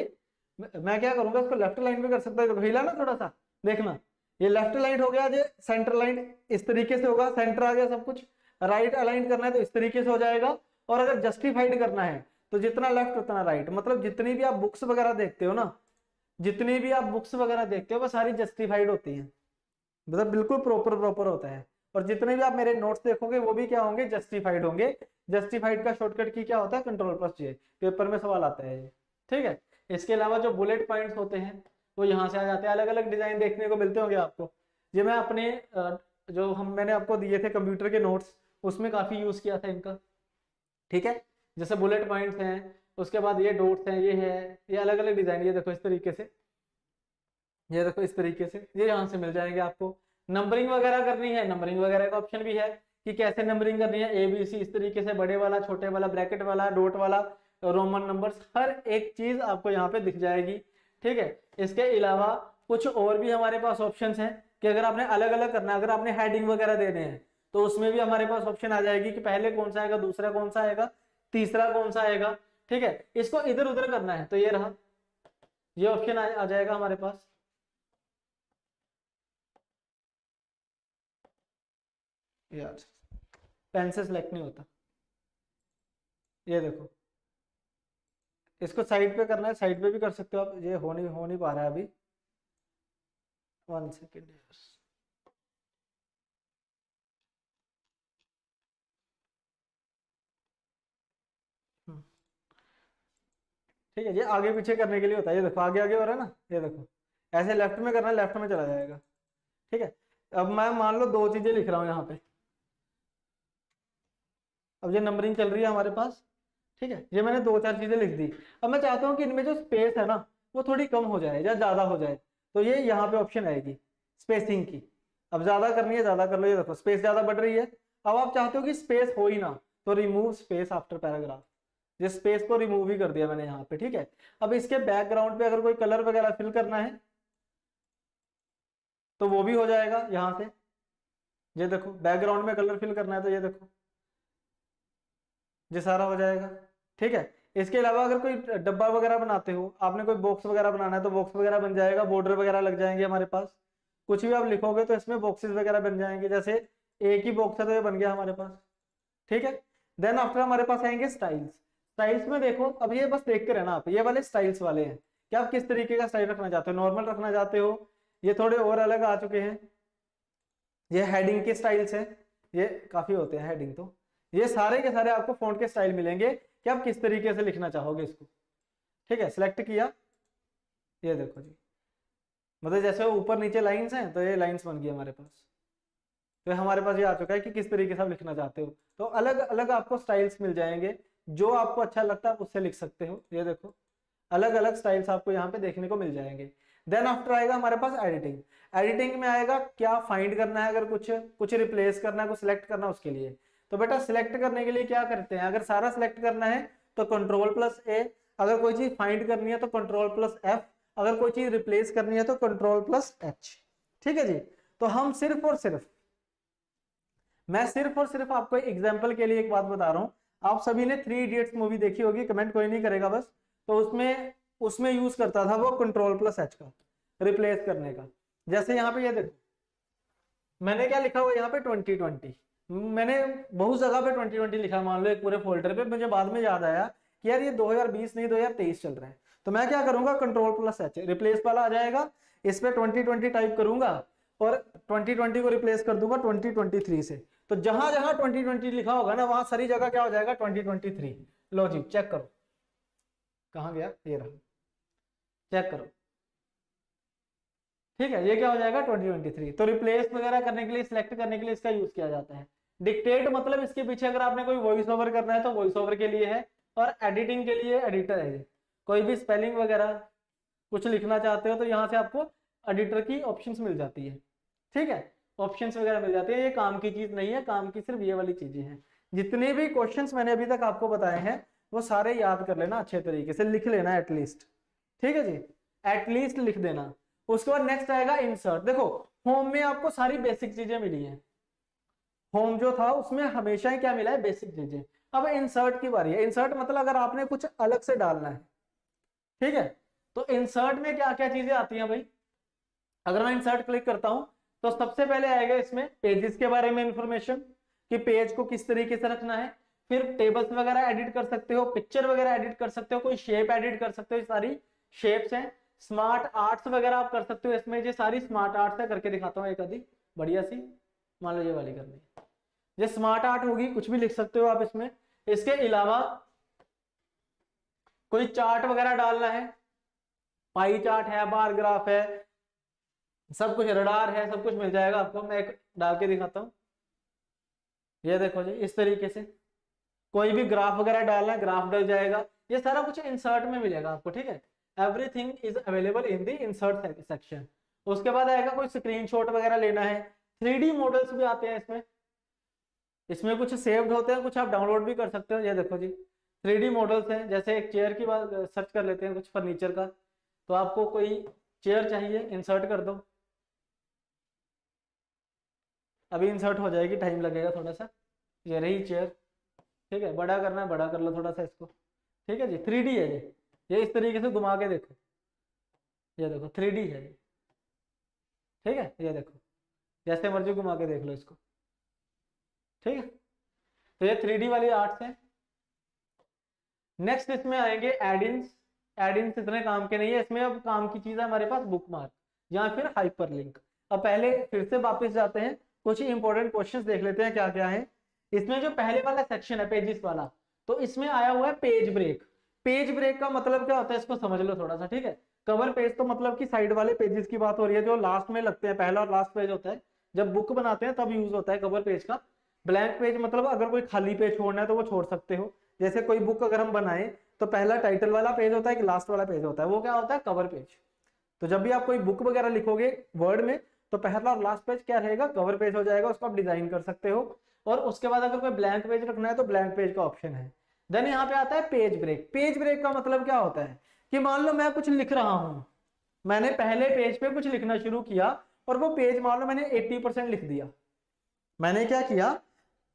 मैं क्या करूंगा, इसको लेफ्ट अलाइन भी कर सकता है, हिला ना थोड़ा सा, देखना ये लेफ्ट अलाइन हो गया, ये सेंटर अलाइन इस तरीके से होगा, सेंटर आ गया सब कुछ। राइट अलाइन करना है तो इस तरीके से हो जाएगा। और अगर जस्टिफाइड करना है तो जितना लेफ्ट उतना राइट, मतलब जितनी भी आप बुक्स वगैरह देखते हो ना, जितनी भी आप बुक्स वगैरह देखते हो वो सारी जस्टिफाइड होती हैं, मतलब बिल्कुल प्रॉपर प्रॉपर होता है। और जितने भी आप मेरे नोट्स देखोगे वो भी क्या होंगे, जस्टिफाइड होंगे। जस्टिफाइड का शॉर्टकट की क्या होता है, कंट्रोल प्लस जे, पेपर में सवाल आता है। ठीक है, इसके अलावा जो बुलेट पॉइंट्स होते हैं वो यहाँ से आ जाते हैं, अलग अलग डिजाइन देखने को मिलते होंगे आपको। ये मैं अपने जो मैंने आपको दिए थे कंप्यूटर के नोट्स, उसमें काफी यूज किया था इनका। ठीक है, जैसे बुलेट पॉइंट्स हैं, उसके बाद ये डॉट्स हैं, ये है, ये अलग अलग डिजाइन, ये देखो इस तरीके से, ये देखो इस तरीके से, ये यहाँ से मिल जाएंगे आपको। नंबरिंग वगैरह करनी है, नंबरिंग वगैरह का ऑप्शन भी है कि कैसे नंबरिंग करनी है, ए बी सी इस तरीके से, बड़े वाला, छोटे वाला, ब्रैकेट वाला, डॉट वाला, रोमन नंबर्स, हर एक चीज आपको यहाँ पे दिख जाएगी। ठीक है, इसके अलावा कुछ और भी हमारे पास ऑप्शंस हैं कि अगर आपने अलग अलग करना है, अगर आपने हेडिंग वगैरह देने हैं तो उसमें भी हमारे पास ऑप्शन आ जाएगी कि पहले कौन सा आएगा, दूसरा कौन सा आएगा, तीसरा कौन सा आएगा। ठीक है, इसको इधर उधर करना है तो ये रहा, ये ऑप्शन आ जाएगा हमारे पास। यार पेन से सिलेक्ट नहीं होता, ये देखो, इसको साइड पे करना है, साइड पे भी कर सकते हो आप, ये हो नहीं पा रहा है अभी, 1 सेकेंड। ठीक है, ये आगे पीछे करने के लिए होता है, ये देखो आगे आगे हो रहा है ना, ये देखो ऐसे लेफ्ट में करना है, लेफ्ट में चला जाएगा। ठीक है, अब मैं मान लो दो चीजें लिख रहा हूँ यहाँ पे, अब ये नंबरिंग चल रही है हमारे पास। ठीक है, ये मैंने दो चार चीजें लिख दी। अब मैं चाहता हूँ कि इनमें जो स्पेस है ना वो थोड़ी कम हो जाए या ज्यादा हो जाए, तो ये यहाँ पे ऑप्शन आएगी स्पेसिंग की। अब ज्यादा करनी है ज्यादा कर लो, ये देखो स्पेस ज्यादा बढ़ रही है। अब आप चाहते हो कि स्पेस हो ही ना, तो रिमूव स्पेस आफ्टर पैराग्राफ, ये स्पेस को रिमूव ही कर दिया मैंने यहाँ पे। ठीक है, अब इसके बैकग्राउंड पे अगर कोई कलर वगैरह फिल करना है तो वो भी हो जाएगा यहाँ से। ये देखो बैकग्राउंड में कलर फिल करना है तो ये देखो ये सारा हो जाएगा। ठीक है, इसके अलावा अगर कोई डब्बा वगैरह बनाते हो, आपने कोई बॉक्स वगैरह बनाना है तो बॉक्स वगैरह बन जाएगा, बॉर्डर वगैरह लग जाएंगे हमारे पास। कुछ भी आप लिखोगे तो इसमें बॉक्सेस वगैरह बन जाएंगे, जैसे एक ही बॉक्स है तो ये बन गया हमारे पास। ठीक है, देन आफ्टर हमारे पास आएंगे स्टाइल्स। स्टाइल्स में देखो, अब ये बस देखते रहना आप, ये वाले स्टाइल्स वाले हैं कि आप किस तरीके का स्टाइल रखना चाहते हो, नॉर्मल रखना चाहते हो, ये थोड़े और अलग आ चुके हैं, ये हेडिंग के स्टाइल्स हैं, ये काफी होते हैं हेडिंग तो। ये सारे के सारे आपको फॉन्ट के स्टाइल मिलेंगे कि आप किस तरीके से लिखना चाहोगे इसको। ठीक है, सिलेक्ट किया, ये देखो जी, मतलब जैसे ऊपर नीचे लाइंस हैं तो ये लाइंस बन गई हमारे पास। तो हमारे पास ये आ चुका है कि किस तरीके से आप लिखना चाहते हो, तो अलग अलग आपको स्टाइल्स मिल जाएंगे, जो आपको अच्छा लगता है आप उससे लिख सकते हो। ये देखो अलग अलग स्टाइल्स आपको यहाँ पे देखने को मिल जाएंगे। देन आफ्टर आएगा हमारे पास एडिटिंग। एडिटिंग में आएगा क्या फाइंड करना है, अगर कुछ कुछ रिप्लेस करना है, कुछ सिलेक्ट करना है उसके लिए। तो बेटा सिलेक्ट करने के लिए क्या करते हैं, अगर सारा सिलेक्ट करना है तो कंट्रोल प्लस ए, अगर कोई चीज फाइंड करनी है तो कंट्रोल प्लस एफ, अगर कोई चीज रिप्लेस करनी है तो कंट्रोल प्लस एच। ठीक है जी। तो हम सिर्फ और सिर्फ, मैं सिर्फ और सिर्फ आपको एग्जांपल के लिए एक बात बता रहा हूं, आप सभी ने थ्री इडियट्स मूवी देखी होगी, कमेंट कोई नहीं करेगा बस, तो उसमें उसमें यूज करता था वो कंट्रोल प्लस एच का रिप्लेस करने का। जैसे यहाँ पे ये देखो, मैंने क्या लिखा हुआ यहाँ पे 2020, मैंने बहुत जगह पे 2020 लिखा, मान लो एक पूरे फोल्डर पे, मुझे बाद में याद आया कि यार ये 2020 नहीं 2023 चल रहा है, तो मैं क्या करूंगा कंट्रोल प्लस एच, रिप्लेस वाला आ जाएगा, इस पे 2020 टाइप करूंगा और 2020 को रिप्लेस कर दूंगा 2023 से, तो जहां जहां 2020 लिखा होगा ना वहां सारी जगह क्या हो जाएगा 2023। लो जी चेक करो, कहां गया, ये रहा, चेक करो। ठीक है, ये क्या हो जाएगा 2023। तो रिप्लेस वगैरह करने के लिए, सिलेक्ट करने के लिए इसका यूज किया जाता है। डिक्टेट मतलब इसके पीछे अगर आपने कोई वॉइस ओवर करना है तो वॉइस ओवर के लिए है, और एडिटिंग के लिए एडिटर है। कोई भी स्पेलिंग वगैरह कुछ लिखना चाहते हो तो यहाँ से आपको एडिटर की ऑप्शंस मिल जाती है। ठीक है, ऑप्शंस वगैरह मिल जाती है, ये काम की चीज नहीं है, काम की सिर्फ ये वाली चीजें हैं। जितने भी क्वेश्चंस मैंने अभी तक आपको बताए हैं वो सारे याद कर लेना, अच्छे तरीके से लिख लेना एटलीस्ट। ठीक है जी, एटलीस्ट लिख देना। उसके बाद नेक्स्ट आएगा इंसर्ट। देखो होम में आपको सारी बेसिक चीजें मिली हैं, होम जो था उसमें हमेशा ही क्या मिला है, बेसिक चीजें। अब इंसर्ट की बारी है। इंसर्ट मतलब अगर आपने कुछ अलग से डालना है, ठीक है, तो इंसर्ट में क्या क्या चीजें आती हैं भाई। अगर मैं इंसर्ट क्लिक करता हूं तो सबसे पहले आएगा इसमें पेजेस के बारे में इंफॉर्मेशन, कि पेज को किस तरीके से रखना है। फिर टेबल्स वगैरह एडिट कर सकते हो, पिक्चर वगैरह एडिट कर सकते हो, कोई शेप एडिट कर सकते हो, ये सारी शेप्स हैं। स्मार्ट आर्ट्स वगैरह आप कर सकते हो इसमें, ये सारी स्मार्ट आर्ट्स है, करके दिखाता हूँ एक आधी बढ़िया सी। मान लो ये वाली करनी है, ये स्मार्ट आर्ट होगी, कुछ भी लिख सकते हो आप इसमें। इसके अलावा कोई चार्ट वगैरह डालना है, पाई चार्ट है, बार ग्राफ है, सब कुछ, रडार है, सब कुछ मिल जाएगा आपको। मैं एक डाल के दिखाता हूँ, ये देखो जी, इस तरीके से कोई भी ग्राफ वगैरह डालना है, ग्राफ डल जाएगा। ये सारा कुछ इंसर्ट में मिलेगा आपको। ठीक है, everything is available in the insert section. उसके बाद आएगा कोई स्क्रीनशॉट वगैरह लेना है, 3D मॉडल्स भी आते हैं इसमें, इसमें कुछ सेव्ड होते हैं, कुछ आप डाउनलोड भी कर सकते हो। ये देखो जी 3D मॉडल्स हैं, जैसे एक चेयर की बात सर्च कर लेते हैं, कुछ फर्नीचर का, तो आपको कोई चेयर चाहिए, इंसर्ट कर दो, अभी इंसर्ट हो जाएगी, टाइम लगेगा थोड़ा सा। ये रही चेयर, ठीक है, बड़ा करना है बड़ा कर लो थोड़ा सा इसको। ठीक है जी, 3D है ये इस तरीके से घुमा के देखो, ये देखो 3D है ये। ठीक है, ये देखो जैसे मर्जी घुमा के देख लो इसको। ठीक है, तो ये 3D वाली आर्ट्स है। नेक्स्ट इसमें आएंगे एडिंस। एडिंस इतने काम के नहीं है इसमें, अब काम की चीज है हमारे पास बुक मार्क या फिर हाइपर लिंक। अब पहले फिर से वापस जाते हैं, कुछ इंपॉर्टेंट क्वेश्चंस देख लेते हैं क्या क्या है इसमें। जो पहले वाला सेक्शन है पेजेस वाला, तो इसमें आया हुआ है पेज ब्रेक। पेज ब्रेक का मतलब क्या होता है इसको समझ लो थोड़ा सा। ठीक है, कवर पेज तो मतलब कि साइड वाले पेजेस की बात हो रही है, जो लास्ट में लगते हैं, पहला और लास्ट पेज होता है, जब बुक बनाते हैं तब यूज होता है कवर पेज का। ब्लैंक पेज मतलब अगर कोई खाली पेज छोड़ना है तो वो छोड़ सकते हो। जैसे कोई बुक अगर हम बनाए तो पहला टाइटल वाला पेज होता है, एक लास्ट वाला पेज होता है, वो क्या होता है कवर पेज। तो जब भी आप कोई बुक वगैरह लिखोगे वर्ड में तो पहला और लास्ट पेज क्या रहेगा, कवर पेज हो जाएगा, उसको आप डिजाइन कर सकते हो। और उसके बाद अगर कोई ब्लैंक पेज रखना है तो ब्लैंक पेज का ऑप्शन है। देन यहाँ पे आता है पेज ब्रेक। पेज ब्रेक का मतलब क्या होता है कि मान लो मैं कुछ लिख रहा हूं, मैंने पहले पेज पे कुछ लिखना शुरू किया और वो पेज मान लो मैंने 80% लिख दिया, मैंने क्या किया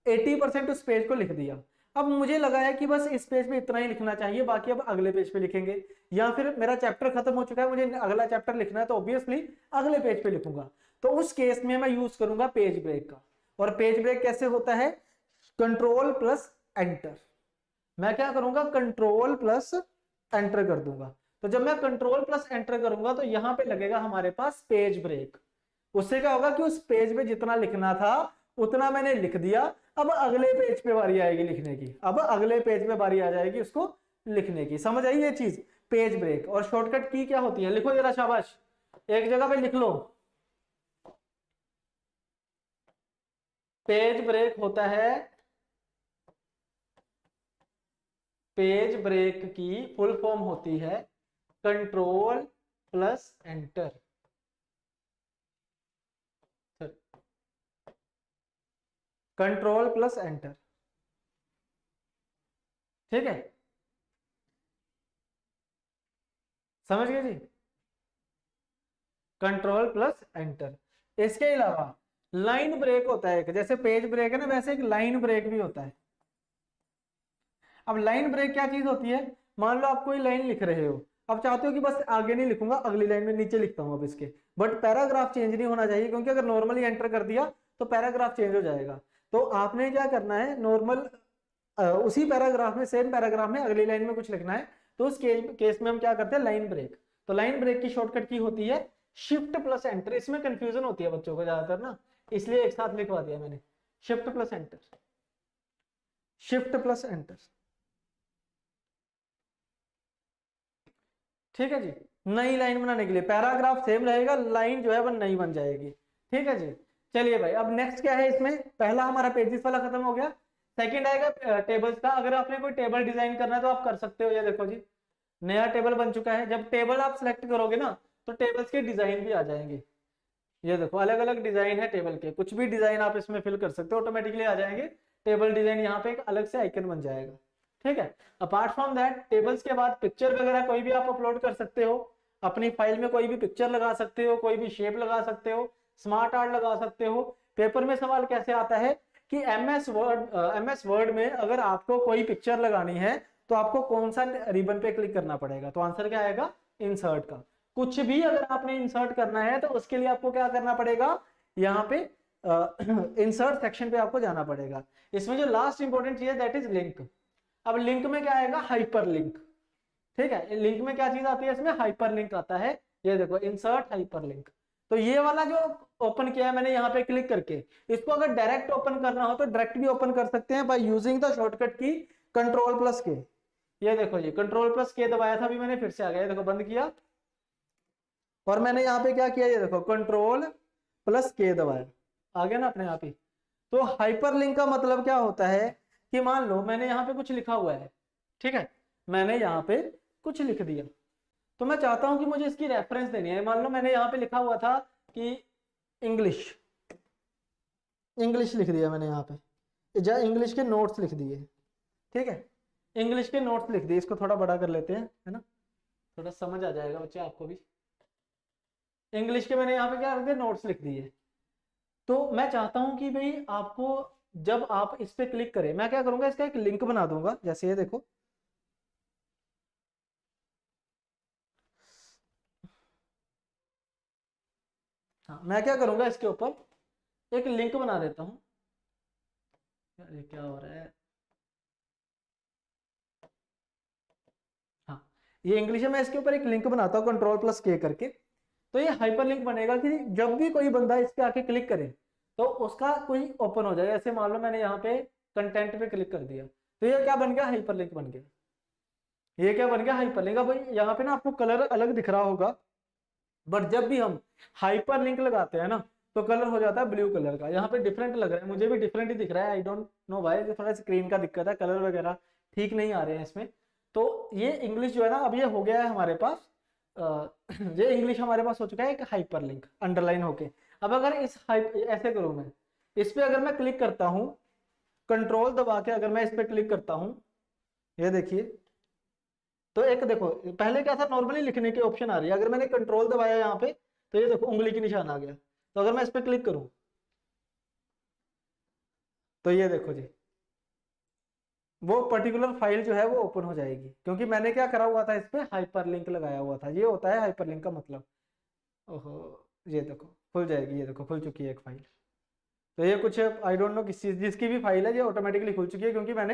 80% उस पेज को लिख दिया। अब मुझे लगा है कि बस इस पेज पे इतना ही लिखना चाहिए, बाकी अब अगले पेज पे लिखेंगे, या फिर मेरा चैप्टर खत्म हो चुका है, मुझे अगला चैप्टर लिखना है तो ऑब्वियसली अगले पेज पे लिखूंगा। तो उस केस में मैं यूज करूंगा पेज ब्रेक का। और पेज ब्रेक कैसे होता है, कंट्रोल प्लस एंटर। मैं क्या करूंगा कंट्रोल प्लस एंटर कर दूंगा। तो जब मैं कंट्रोल प्लस एंटर करूंगा तो यहां पे लगेगा हमारे पास पेज ब्रेक। उससे क्या होगा कि उस पेज पे जितना लिखना था उतना मैंने लिख दिया, अब अगले पेज पे बारी आएगी लिखने की, अब अगले पेज पे बारी आ जाएगी उसको लिखने की। समझ आई ये चीज, पेज ब्रेक। और शॉर्टकट की क्या होती है, लिखो जरा शाबाश, एक जगह पे लिख लो। पेज ब्रेक होता है, पेज ब्रेक की फुल फॉर्म होती है control plus enter. Control plus enter, ठीक है। समझ गए जी, कंट्रोल प्लस एंटर। इसके अलावा लाइन ब्रेक होता है एक, जैसे पेज ब्रेक है ना, वैसे एक लाइन ब्रेक भी होता है। अब लाइन ब्रेक क्या चीज होती है, मान लो आप कोई लाइन लिख रहे हो, अब चाहते हो कि बस आगे नहीं लिखूंगा, अगली लाइन में नीचे लिखता हूं अब इसके, बट पैराग्राफ चेंज नहीं होना चाहिए, क्योंकि अगर नॉर्मली एंटर कर दिया तो पैराग्राफ चेंज हो जाएगा। तो आपने क्या करना है, नॉर्मल उसी पैराग्राफ में, सेम पैराग्राफ में अगली लाइन में कुछ लिखना है, तो उस केस में हम क्या करते हैं, लाइन ब्रेक। तो लाइन ब्रेक की शॉर्टकट की होती है शिफ्ट प्लस एंटर। इसमें कंफ्यूजन होती है बच्चों को ज्यादातर ना, इसलिए एक साथ लिखवा दिया मैंने, shift plus enter, shift plus enter. ठीक है जी, नई लाइन बनाने के लिए पैराग्राफ सेम रहेगा, लाइन जो है वो नई बन जाएगी। ठीक है जी, चलिए भाई, अब नेक्स्ट क्या है इसमें, पहला हमारा पेजेस वाला खत्म हो गया, सेकंड आएगा टेबल्स का। अगर आपने कोई टेबल डिजाइन करना है तो आप कर सकते हो। ये देखो जी, नया टेबल बन चुका है। जब टेबल आप सिलेक्ट करोगे ना, तो टेबल्स के डिजाइन भी आ जाएंगे। ये देखो, अलग अलग डिजाइन है टेबल के, कुछ भी डिजाइन आप इसमें फिल कर सकते हो, ऑटोमेटिकली आ जाएंगे। टेबल डिजाइन यहाँ पे एक अलग से आइकन बन जाएगा। ठीक है, अपार्ट फ्रॉम दैट, टेबल्स के बाद पिक्चर वगैरह कोई भी आप अपलोड कर सकते हो अपनी फाइल में, कोई भी पिक्चर लगा सकते हो, कोई भी शेप लगा सकते हो, स्मार्ट आर्ट लगा सकते हो। पेपर में सवाल कैसे आता है कि एमएस वर्ड में अगर आपको कोई पिक्चर लगानी है तो आपको कौन सा रिबन पे क्लिक करना पड़ेगा, तो आंसर क्या आएगा, इंसर्ट का। कुछ भी अगर आपने इंसर्ट करना है तो उसके लिए आपको क्या करना पड़ेगा, यहाँ पे इंसर्ट सेक्शन पे आपको जाना पड़ेगा। इसमें जो लास्ट इंपॉर्टेंट चीज है दैट इज लिंक। अब लिंक में क्या आएगा, हाइपर लिंक। ठीक है, लिंक में क्या चीज आती है, इसमें हाइपर लिंक आता है। ये देखो, इंसर्ट हाइपर लिंक। तो ये वाला जो ओपन किया है मैंने यहाँ पे क्लिक करके, इसको अगर डायरेक्ट ओपन करना हो तो डायरेक्ट भी ओपन कर सकते हैं बाय यूजिंग द शॉर्टकट की कंट्रोल प्लस के। ये देखो जी, कंट्रोल प्लस के दबाया था, अभी मैंने फिर से आ गया, ये देखो बंद किया, और मैंने यहाँ पे क्या किया, ये देखो कंट्रोल प्लस के दबाया, आ गया ना अपने आप ही। तो हाइपरलिंक का मतलब क्या होता है कि मान लो मैंने यहाँ पे कुछ लिखा हुआ है, ठीक है, मैंने यहाँ पे कुछ लिख दिया, तो मैं चाहता हूं कि मुझे इसकी रेफरेंस देनी है। मान लो मैंने यहाँ पे लिखा हुआ था कि इंग्लिश, इंग्लिश लिख दिया मैंने यहाँ पे, या इंग्लिश के नोट्स लिख दिए। ठीक है, इंग्लिश के नोट्स लिख दिए, इसको थोड़ा बड़ा कर लेते हैं, है ना, थोड़ा समझ आ जाएगा बच्चे आपको भी। इंग्लिश के मैंने यहाँ पे क्या रख दिया, नोट्स लिख दिए। तो मैं चाहता हूं कि भाई आपको, जब आप इस पे क्लिक करें, मैं क्या करूंगा, इसका एक लिंक बना दूंगा, जैसे ये देखो, हाँ मैं क्या करूंगा, इसके ऊपर एक लिंक बना देता हूं। यार ये क्या हो रहा है, हाँ ये इंग्लिश है, मैं इसके ऊपर एक लिंक बनाता हूँ कंट्रोल प्लस के करके। तो ये हाइपर लिंक बनेगा कि जब भी कोई बंदा इस पे आके क्लिक करे तो उसका कोई ओपन हो जाए। ऐसे मान लो मैंने यहाँ पे कंटेंट पे क्लिक कर दिया, तो ये क्या बन गया, हाइपर लिंक बन गया। ये क्या बन गया, हाइपर लिंक। अब यहाँ पे ना आपको कलर अलग दिख रहा होगा, बट जब भी हम हाइपर लिंक लगाते हैं ना, तो कलर हो जाता है ब्लू कलर का। यहाँ पे डिफरेंट लग रहा है, मुझे भी डिफरेंट ही दिख रहा है, आई डोंट नो व्हाई, थोड़ा स्क्रीन का दिक्कत है, कलर वगैरह ठीक नहीं आ रहे हैं इसमें। तो ये इंग्लिश जो है ना, अब ये हो गया है हमारे पास, ये इंग्लिश हमारे पास हो चुका है एक हाइपर लिंक अंडरलाइन होके। अब अगर ऐसे करूं मैं, इस पे अगर मैं क्लिक करता हूं, कंट्रोल दबा के अगर मैं इस पे क्लिक करता हूं, ये देखिए, तो एक देखो, पहले क्या था, नॉर्मली लिखने की ऑप्शन आ रही है, अगर मैंने कंट्रोल दबाया यहाँ पे, तो ये देखो उंगली की निशान आ गया। तो अगर मैं इस पे क्लिक करूं, तो ये देखो जी, वो पर्टिकुलर फाइल जो है वो ओपन हो जाएगी, क्योंकि मैंने क्या करा हुआ था, इस पे हाइपरलिंक लगाया हुआ था। ये होता है हाइपरलिंक का मतलब। ओहो, ये देखो खुल जाएगी, ये देखो खुल चुकी है एक फाइल। तो ये कुछ आई डोंट नो किस चीज, जिसकी भी फाइल है ये ऑटोमेटिकली खुल चुकी है, क्योंकि मैंने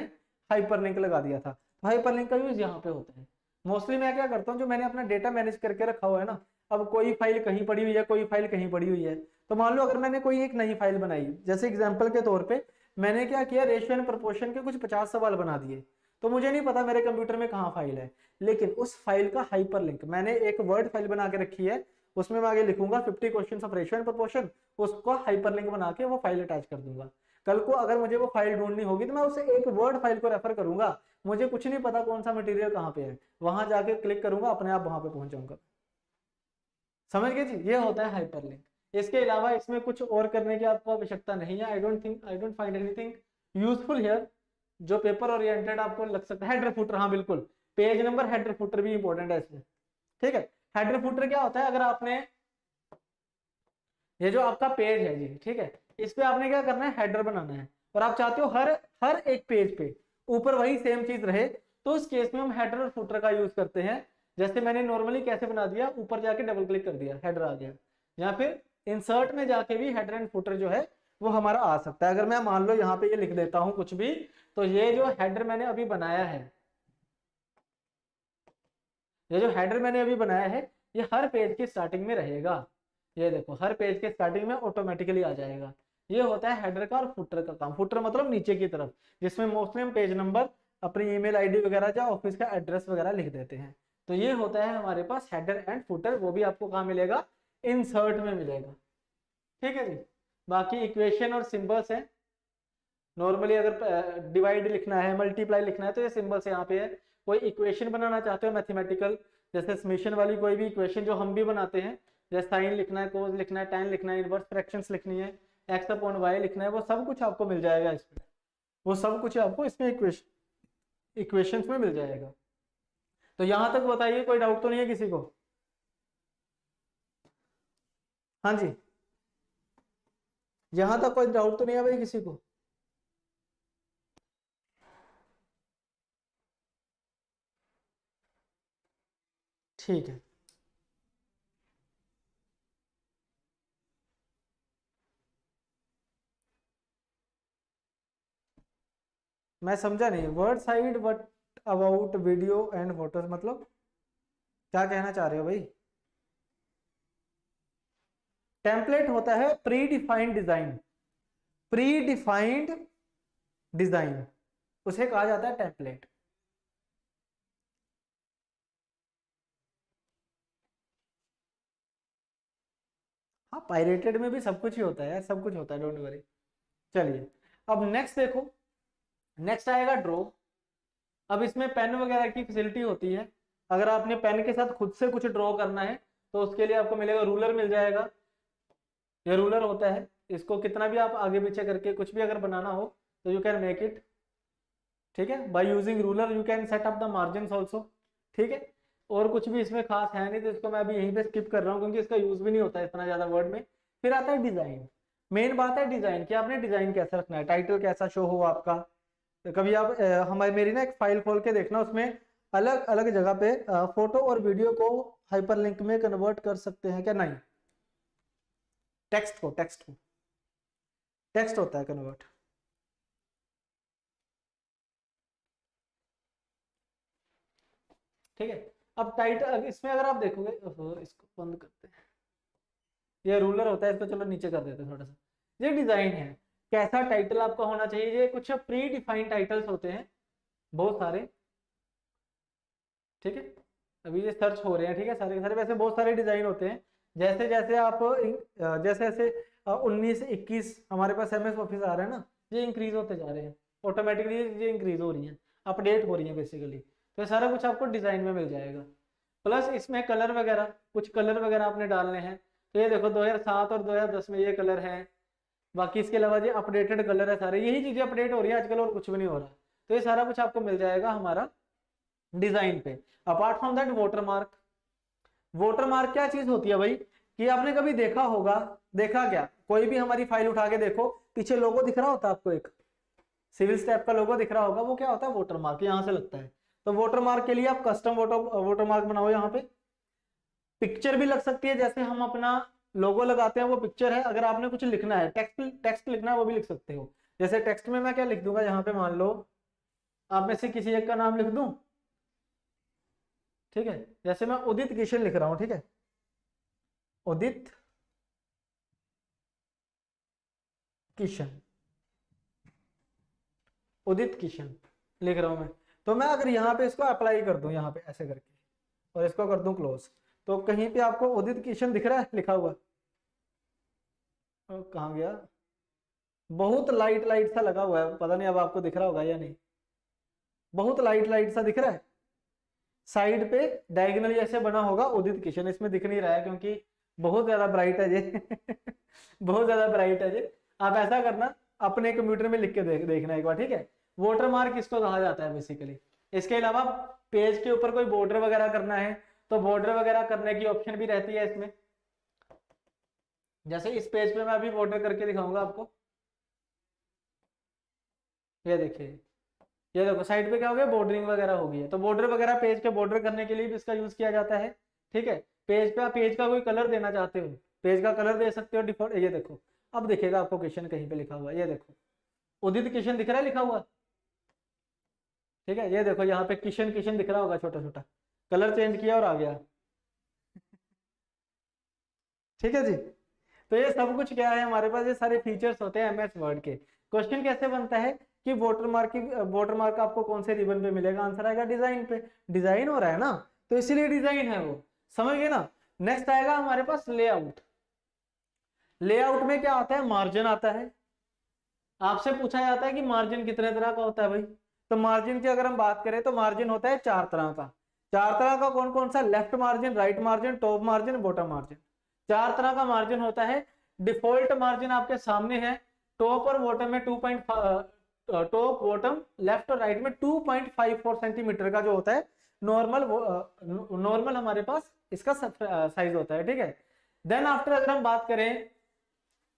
हाइपरलिंक लगा दिया था। तो हाइपरलिंक का यूज यहाँ पे होता है। मोस्टली मैं क्या करता हूँ, जो मैंने अपना डेटा मैनेज करके रखा हुआ है ना, अब कोई फाइल कहीं पड़ी हुई है, कोई फाइल कहीं पड़ी हुई है, तो मान लो अगर मैंने कोई एक नई फाइल बनाई, जैसे एग्जाम्पल के तौर पर मैंने क्या किया, रेशियो एंड प्रोपोर्शन के कुछ 50 सवाल बना दिए, तो मुझे नहीं पता मेरे कंप्यूटर में कहाँ फाइल है, लेकिन उस फाइल का हाइपरलिंक मैंने एक वर्ड फाइल बना के रखी है, उसमें मैं आगे लिखूंगा 50 questions of ratio and proportion, उसको हाइपरलिंक बना के वो फाइल अटैच कर दूंगा। कल को अगर मुझे वो फाइल ढूंढनी होगी तो मैं उसे एक वर्ड फाइल को रेफर करूंगा, मुझे कुछ नहीं पता कौन सा मटेरियल कहाँ पे है, वहां जाके क्लिक करूंगा, अपने आप वहां पे पहुंच जाऊंगा। समझ गए जी, ये होता है हाइपरलिंक। इसके अलावा इसमें कुछ और करने की आपको आवश्यकता नहीं है। I don't find anything useful here जो पेपर ओरिएंटेड आपको लग सकता है। हेडर फुटर, हाँ बिल्कुल, पेज नंबर हेडर फुटर भी इंपॉर्टेंट है इसमें। ठीक है। हेडर फुटर क्या होता है, अगर आपने ये जो आपका पेज है जी, ठीक है, इस पे आपने क्या करना है, हेडर बनाना है, और आप चाहते हो हर हर एक पेज पे ऊपर वही सेम चीज रहे, तो उस केस में हम हेडर और फुटर का यूज करते हैं। जैसे मैंने नॉर्मली कैसे बना दिया, ऊपर जाके डबल क्लिक कर दिया, हेडर आ गया, या फिर इंसर्ट में जाके भी हेडर एंड फुटर जो है वो हमारा आ सकता है। अगर मैं मान लो यहाँ पे ये लिख देता हूँ कुछ भी, तो ये जो हेडर मैंने अभी बनाया है, ये जो हेडर मैंने अभी बनाया है, ये हर पेज की स्टार्टिंग में रहेगा। ये देखो हर पेज के स्टार्टिंग में ऑटोमेटिकली आ जाएगा। ये होता है हेडर का और फुटर का काम। फुटर मतलब नीचे की तरफ, जिसमें मोस्टली हम पेज नंबर, अपनी ईमेल आईडी वगैरह या ऑफिस का एड्रेस वगैरह लिख देते हैं। तो ये होता है हमारे पास हेडर एंड फुटर। वो भी आपको कहाँ मिलेगा, इंसर्ट में मिलेगा। ठीक है जी। बाकी इक्वेशन और सिंबल्स है। नॉर्मली अगर डिवाइड लिखना है, मल्टीप्लाई लिखना है, तो ये सिंबल्स यहाँ पे है। कोई इक्वेशन बनाना चाहते हो मैथमेटिकल, जैसे समेशन वाली कोई भी इक्वेशन जो हम भी बनाते हैं, जैसे साइन लिखना है, कोस लिखना है, tan लिखना है, इनवर्स फ्रैक्शंस लिखनी है, x अपॉन y लिखना है, वो सब कुछ आपको मिल जाएगा इसमें। वो सब कुछ आपको इसमें इक्वेशंस में मिल जाएगा। तो यहां तक बताइए, कोई डाउट तो नहीं है किसी को? हाँ जी, यहां तक कोई डाउट तो नहीं है भाई किसी को? ठीक है। मैं समझा नहीं, ward side but about video and photos मतलब क्या कहना चाह रहे हो भाई? टेम्पलेट होता है pre defined design. Pre defined design उसे कहा जाता है टेम्पलेट। हाँ, पायरेटेड में भी सब कुछ ही होता है यार, सब कुछ होता है, डोंट वरी। चलिए, अब नेक्स्ट देखो, नेक्स्ट आएगा ड्रॉ। अब इसमें पेन वगैरह की फैसिलिटी होती है। अगर आपने पेन के साथ खुद से कुछ ड्रॉ करना है, तो उसके लिए आपको मिलेगा, रूलर मिल जाएगा। ये रूलर होता है, इसको कितना भी आप आगे पीछे करके कुछ भी अगर बनाना हो तो यू कैन मेक इट। ठीक है, by using ruler you can set up the margin also. ठीक है, और कुछ भी इसमें खास है नहीं, तो इसको मैं अभी यहीं पे स्किप कर रहा हूँ, क्योंकि इसका यूज भी नहीं होता है इतना ज्यादा वर्ड में। फिर आता है डिजाइन। मेन बात है डिजाइन की, आपने डिजाइन कैसा रखना है, टाइटल कैसा शो हो आपका। तो कभी आप हमारी मेरी ना एक फाइल खोल के देखना, उसमें अलग अलग जगह पे फोटो और वीडियो को हाइपरलिंक में कन्वर्ट कर सकते हैं क्या? नहीं, टेक्स्ट होता है कन्वर्ट। ठीक है, अब टाइटल इसमें अगर आप देखोगे, इसको बंद करते हैं, ये रूलर होता है, इसको चलो नीचे कर देते हैं थोड़ा सा। ये डिजाइन है, कैसा टाइटल आपका होना चाहिए। ये कुछ प्री डिफाइंड टाइटल्स होते हैं बहुत सारे। ठीक है, अभी ये सर्च हो रहे हैं, ठीक है, सारे के सारे। वैसे बहुत सारे डिजाइन होते हैं, जैसे जैसे आप जैसे जैसे 19-21 हमारे पास MS ऑफिस आ रहे हैं ना, ये इंक्रीज होते जा रहे हैं ऑटोमेटिकली, ये इंक्रीज हो रही है, अपडेट हो रही है बेसिकली। तो ये सारा कुछ आपको डिजाइन में मिल जाएगा। प्लस इसमें कलर वगैरह, कुछ कलर वगैरह आपने डालने हैं, तो ये देखो 2007 और 2010 में ये कलर है। बाकी इसके अलावा ये अपडेटेड कलर है सारे, यही चीजें अपडेट हो रही है आजकल, और कुछ भी नहीं हो रहा। तो ये सारा कुछ आपको मिल जाएगा हमारा डिजाइन पे। Apart from that watermark. Watermark क्या चीज होती है भाई, कि आपने कभी देखा होगा, देखा क्या, कोई भी हमारी फाइल उठा के देखो, पीछे लोगो दिख रहा होता है आपको, एक सिविल स्टेप का लोगो दिख रहा होगा, वो क्या होता है, वाटरमार्क, यहाँ से लगता है। तो वाटरमार्क के लिए आप कस्टम वाटरमार्क बनाओ। यहाँ पे पिक्चर भी लग सकती है, जैसे हम अपना लोगो लगाते हैं वो पिक्चर है। अगर आपने कुछ लिखना है, टेक्स्ट टेक्स्ट लिखना है, वो भी लिख सकते हो। जैसे टेक्स्ट में मैं क्या लिख दूंगा, यहाँ पे मान लो आप में से किसी एक का नाम लिख दूं। ठीक है, जैसे मैं उदित किशन लिख रहा हूं, ठीक है, उदित किशन, उदित किशन लिख रहा हूं मैं। तो मैं अगर यहाँ पे इसको अप्लाई कर दूं, यहाँ पे ऐसे करके, और इसको कर दूं क्लोज, तो कहीं पे आपको उदित किशन दिख रहा है लिखा हुआ? कहाँ गया? बहुत लाइट लाइट सा लगा हुआ है, पता नहीं अब आपको दिख रहा होगा या नहीं। बहुत लाइट लाइट सा दिख रहा है, साइड पे डायगोनली ऐसे बना होगा उदित किशन। इसमें दिख नहीं रहा है क्योंकि बहुत ज्यादा ब्राइट है ये बहुत ज्यादा ब्राइट है ये। आप ऐसा करना, अपने कंप्यूटर में लिख के देखना एक बार, ठीक है। वाटरमार्क इसको कहा जाता है बेसिकली। इसके अलावा पेज के ऊपर कोई बॉर्डर वगैरह करना है, तो बॉर्डर वगैरह करने की ऑप्शन भी रहती है इसमें। जैसे इस पेज पे मैं अभी बॉर्डर करके दिखाऊंगा आपको, ये देखिए, ये देखो साइड पे क्या हो गया, बॉर्डरिंग वगैरह हो गई है। तो बॉर्डर वगैरह पेज के बॉर्डर करने के लिए भी इसका यूज किया जाता है। ठीक है, पेज पे आप पेज का कोई कलर देना चाहते हो, पेज का कलर दे सकते हो डिफॉल्ट। ये देखो अब दिखेगा आपको किशन कहीं पे लिखा हुआ है, ये देखो उदित किशन दिख रहा है लिखा हुआ। ठीक है, ये देखो यहाँ पे किशन किशन दिख रहा होगा छोटा छोटा, कलर चेंज किया और आ गया। ठीक है जी, तो ये सब कुछ क्या है हमारे पास, ये सारे फीचर्स होते हैं एमएस वर्ड के। क्वेश्चन कैसे बनता है कि वाटर मार्क आपको कौन से रिबन पे मिलेगा, आंसर आएगा डिजाइन पे। डिजाइन हो रहा है ना, तो इसीलिए डिजाइन है वो, समझ गए ना। नेक्स्ट आएगा हमारे पास लेआउट। लेआउट में क्या आता है, मार्जिन आता है। आपसे पूछा जाता है कि मार्जिन कितने तरह का होता है भाई, तो मार्जिन की अगर हम बात करें तो मार्जिन होता है 4 तरह का। 4 तरह का कौन कौन सा, left margin, right margin, top margin, bottom margin. 4 तरह का मार्जिन होता है। डिफॉल्ट मार्जिन आपके सामने है, टॉप और बॉटम में 2.5 टॉप बॉटम लेफ्ट और राइट में 2.54 सेंटीमीटर का जो होता है नॉर्मल, नॉर्मल हमारे पास इसका साइज होता है। ठीक है, देन आफ्टर अगर हम बात करें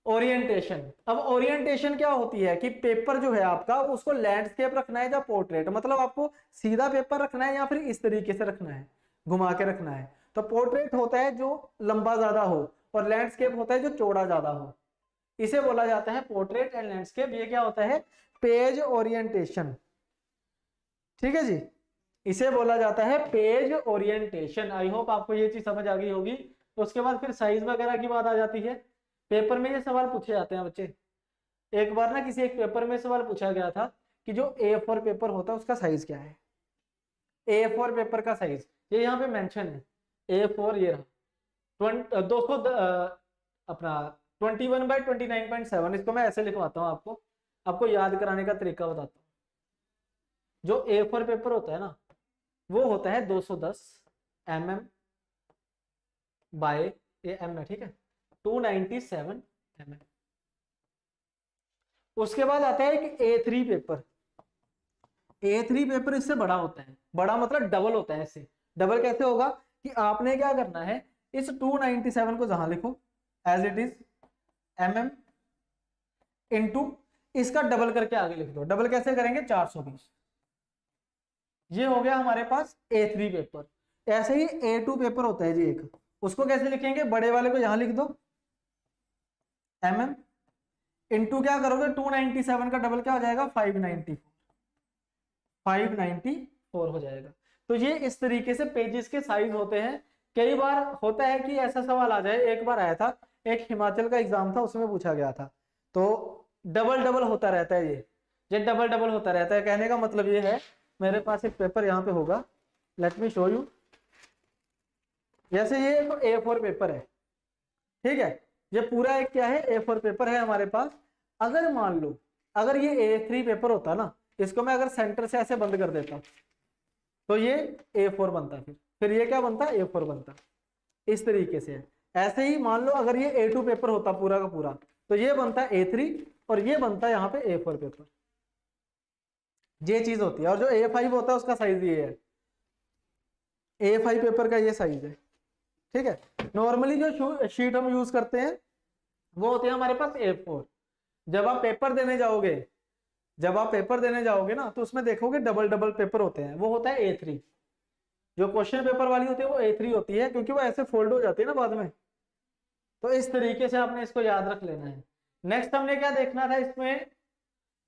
ओरिएंटेशन। अब ओरिएंटेशन क्या होती है कि पेपर जो है आपका उसको लैंडस्केप रखना है या पोर्ट्रेट, मतलब आपको सीधा पेपर रखना है या फिर इस तरीके से रखना है, घुमा के रखना है। तो पोर्ट्रेट होता है जो लंबा ज्यादा हो और लैंडस्केप होता है जो चौड़ा ज्यादा हो, इसे बोला जाता है पोर्ट्रेट एंड लैंडस्केप। ये क्या होता है, पेज ओरिएंटेशन। ठीक है जी, इसे बोला जाता है पेज ओरिएंटेशन। आई होप आपको ये चीज समझ आ गई होगी। तो उसके बाद फिर साइज वगैरह की बात आ जाती है। पेपर में ये सवाल पूछे जाते हैं बच्चे। एक बार ना किसी एक पेपर में सवाल पूछा गया था कि जो A4 पेपर होता है उसका साइज क्या है। A4 पेपर का साइज ये यहाँ पे मेंशन है, A4 ये रहा 200 अपना 21/29.7। इसको मैं ऐसे लिखवाता हूँ आपको, आपको याद कराने का तरीका बताता हूँ। जो A4 पेपर होता है ना वो होता है 210 mm बाय AM है। ठीक है, 297 mm। उसके बाद आता है कि A3 पेपर। A3 पेपर इससे बड़ा होता है, बड़ा मतलब डबल होता है इससे। डबल कैसे होगा कि आपने क्या करना है, इस 297 को जहां लिखो as it is mm into इसका डबल करके आगे लिख दो। डबल कैसे करेंगे, 420। ये हो गया हमारे पास A3 पेपर। ऐसे ही A2 पेपर होता है जी एक, उसको कैसे लिखेंगे, बड़े वाले को यहां लिख दो mm इनटू क्या करोगे, 297 का डबल क्या हो जाएगा, 594 हो जाएगा। तो ये इस तरीके से पेजेस के साइज होते हैं। कई बार होता है कि ऐसा सवाल आ जाए, एक बार आया था, एक हिमाचल का एग्जाम था उसमें पूछा गया था। तो डबल डबल होता रहता है, ये डबल डबल होता रहता है। कहने का मतलब ये है, मेरे पास एक पेपर यहाँ पे होगा, लेट मी शो यू। जैसे ये तो A4 पेपर है, ठीक है, ये पूरा एक क्या है, A4 पेपर है हमारे पास। अगर मान लो अगर ये A3 पेपर होता ना, इसको मैं अगर सेंटर से ऐसे बंद कर देता तो ये A4 बनता, फिर ये क्या बनता, A4 बनता। इस तरीके से है। ऐसे ही मान लो अगर ये A2 पेपर होता पूरा का पूरा, तो ये बनता A3 और ये बनता यहाँ पे A4 पेपर। ये चीज होती है। और जो A5 होता है उसका साइज ये है, A5 पेपर का ये साइज है। ठीक है, नॉर्मली जो शीट हम यूज करते हैं वो होते हैं हमारे पास A4। जब आप पेपर देने जाओगे, जब आप पेपर देने जाओगे ना, तो उसमें देखोगे डबल डबल पेपर होते हैं, वो होता है A3। जो क्वेश्चन पेपर वाली होती है वो A3 होती है, क्योंकि वो ऐसे फोल्ड हो जाती है ना बाद में। तो इस तरीके से आपने इसको याद रख लेना है। नेक्स्ट हमने क्या देखना था इसमें,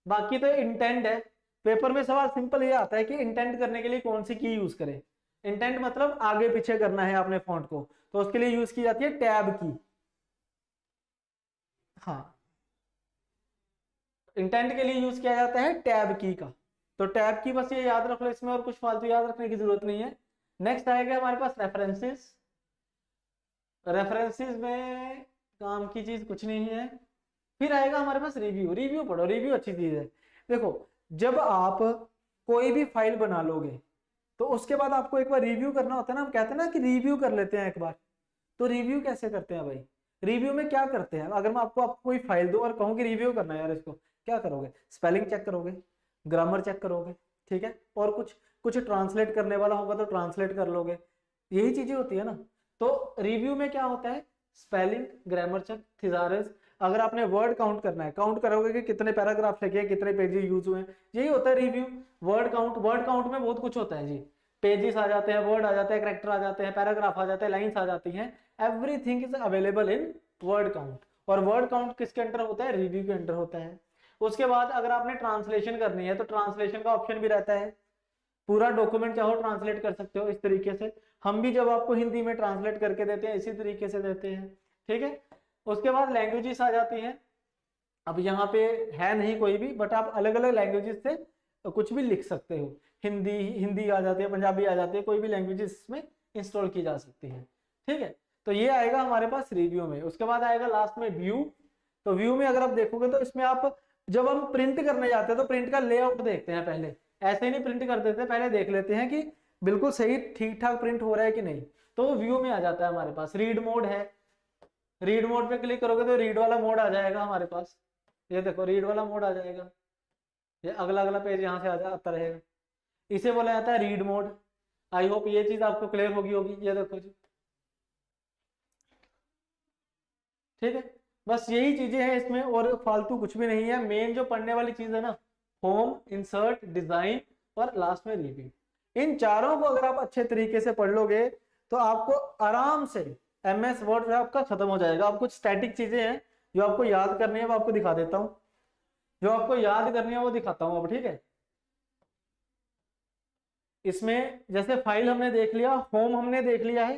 बाकी तो इंटेंट है। पेपर में सवाल सिंपल ये आता है कि इंटेंट करने के लिए कौन सी की यूज करें। इंटेंट मतलब आगे पीछे करना है आपने फॉन्ट को, तो उसके लिए यूज की जाती है टैब की। हाँ, इंटेंट के लिए यूज किया जाता है टैब की का। तो टैब की बस ये याद रख लो इसमें, और कुछ फालतू याद रखने की जरूरत नहीं है। नेक्स्ट आएगा हमारे पास रेफरेंसेस। रेफरेंसेस में काम की चीज कुछ नहीं है। फिर आएगा हमारे पास रिव्यू। रिव्यू पढ़ो, रिव्यू अच्छी चीज है। देखो, जब आप कोई भी फाइल बना लोगे तो उसके बाद आपको एक बार रिव्यू करना होता है ना। हम कहते हैं ना कि रिव्यू कर लेते हैं एक बार। तो रिव्यू कैसे करते हैं भाई, रिव्यू में क्या करते हैं, अगर मैं आपको कोई फाइल दूं और कहूं कि रिव्यू करना है यार इसको, क्या करोगे, स्पेलिंग चेक करोगे, ग्रामर चेक करोगे, ठीक है, और कुछ कुछ ट्रांसलेट करने वाला होगा तो ट्रांसलेट कर लोगे, यही चीजें होती है ना। तो रिव्यू में क्या होता है, स्पेलिंग, ग्रामर चेक, थिसारस। अगर आपने वर्ड काउंट करना है, काउंट करोगे कि कितने पैराग्राफ लिखे हैं, कितने पेजेस यूज हुए हैं, यही होता है review. Word count, word count में बहुत कुछ होता है जी, पेजेस आ जाते हैं, वर्ड आ जाते हैं, कैरेक्टर आ जाते हैं, पैराग्राफ आ जाते हैं, लाइन्स आ जाती हैं, everything is available in word count. और वर्ड काउंट किसके अंडर होता है, रिव्यू के अंडर होता है। उसके बाद अगर आपने ट्रांसलेशन करनी है तो ट्रांसलेशन का ऑप्शन भी रहता है, पूरा डॉक्यूमेंट चाहो ट्रांसलेट कर सकते हो इस तरीके से। हम भी जब आपको हिंदी में ट्रांसलेट करके देते हैं इसी तरीके से देते हैं, ठीक है। उसके बाद लैंग्वेजेस आ जाती हैं। अब यहाँ पे है नहीं कोई भी, बट आप अलग अलग लैंग्वेजेस से कुछ भी लिख सकते हो। हिंदी हिंदी आ जाती है, पंजाबी आ जाती है, कोई भी लैंग्वेजेस इसमें इंस्टॉल की जा सकती है, ठीक है। तो ये आएगा हमारे पास रिव्यू में। उसके बाद आएगा लास्ट में व्यू। तो व्यू में अगर आप देखोगे तो इसमें आप जब हम प्रिंट करने जाते हैं तो प्रिंट का लेआउट देखते हैं पहले, ऐसे ही नहीं प्रिंट कर देते, पहले देख लेते हैं कि बिल्कुल सही ठीक ठाक प्रिंट हो रहा है कि नहीं। तो वो व्यू में आ जाता है हमारे पास। रीड मोड है, रीड मोड पे क्लिक करोगे तो रीड वाला मोड आ जाएगा हमारे पास। ये देखो रीड वाला मोड आ जाएगा, ये अगला अगला पेज यहाँ से आता रहेगा, इसे बोला जाता है रीड मोड। आई होप ये चीज आपको क्लियर होगी। ये देखो जी, ठीक है। बस यही चीजें हैं इसमें और फालतू कुछ भी नहीं है। मेन जो पढ़ने वाली चीज है ना, होम, इंसर्ट, डिजाइन और लास्ट में रिव्यू, इन चारों को अगर आप अच्छे तरीके से पढ़ लोगे तो आपको आराम से MS वर्ड जो है आपका खत्म हो जाएगा। अब कुछ स्टैटिक चीजें हैं जो आपको याद करनी है, वो आपको दिखा देता हूँ। जो आपको याद करनी है वो दिखाता हूँ अब, ठीक है। इसमें जैसे फाइल हमने देख लिया, होम हमने देख लिया है,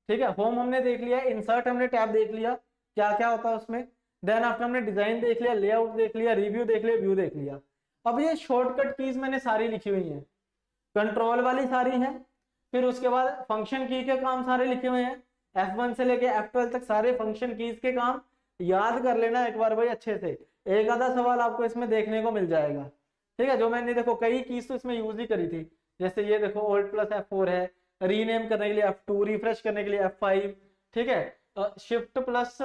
ठीक है, होम हमने देख लिया, इंसर्ट हमने टैब देख लिया क्या क्या होता है उसमें। देन आफ्टर हमने डिजाइन देख लिया, लेआउट देख लिया, रिव्यू देख लिया, व्यू देख लिया। अब ये शॉर्टकट कीज मैंने सारी लिखी हुई हैं, कंट्रोल वाली सारी हैं। फिर उसके बाद फंक्शन की के काम सारे लिखे हुए हैं, F1 से लेके F12 तक सारे फंक्शन कीज के काम याद कर लेना एक बार भाई अच्छे से। एक आधा सवाल आपको इसमें देखने को मिल जाएगा, ठीक है। जो मैंने देखो कई कीज तो इसमें यूज ही करी थी, जैसे ये देखो Alt+F4 है, रीनेम करने के लिए F2, रिफ्रेश करने के लिए F5, ठीक है। Shift plus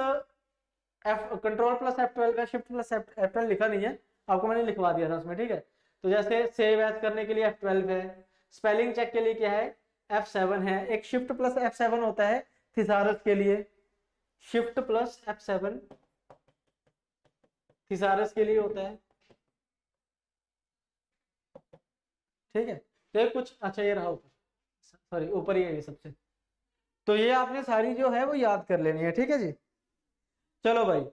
control plus F12 का शिफ्ट प्लस F12 लिखा नहीं है, आपको मैंने लिखवा दिया था उसमें, ठीक है। तो जैसे सेव एज करने के लिए F12 है, स्पेलिंग चेक के लिए क्या है, F7 है। एक शिफ्ट प्लस F7 होता है थिसारस के लिए, शिफ्ट प्लस F7 थिसारस के लिए होता है, ठीक है। तो कुछ अच्छा ये रहा ऊपर, सॉरी ऊपर ही है ये सबसे। तो ये आपने सारी जो है वो याद कर लेनी है, ठीक है जी। चलो भाई,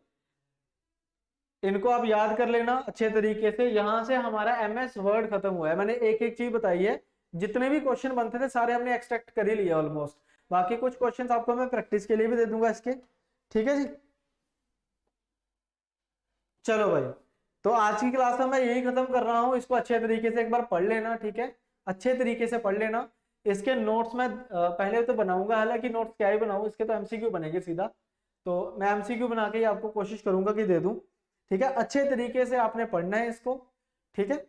इनको आप याद कर लेना अच्छे तरीके से। यहां से हमारा MS वर्ड खत्म हुआ है। मैंने एक एक चीज बताई है, जितने भी क्वेश्चन बनते थे सारे हमने एक्सट्रैक्ट कर ही लिया ऑलमोस्ट। बाकी कुछ क्वेश्चंस आपको मैं प्रैक्टिस के लिए भी दे दूंगा इसके, ठीक है जी। चलो भाई, तो आज की क्लास में मैं यही खत्म कर रहा हूँ। इसको अच्छे तरीके से एक बार पढ़ लेना, ठीक है, अच्छे तरीके से पढ़ लेना। इसके नोट्स मैं पहले तो बनाऊंगा, हालांकि नोट्स क्या ही बनाऊं, इसके तो MCQ बनेंगे सीधा। तो मैं MCQ बना के ही आपको कोशिश करूंगा कि दे दूं, ठीक है। अच्छे तरीके से आपने पढ़ना है इसको, ठीक है।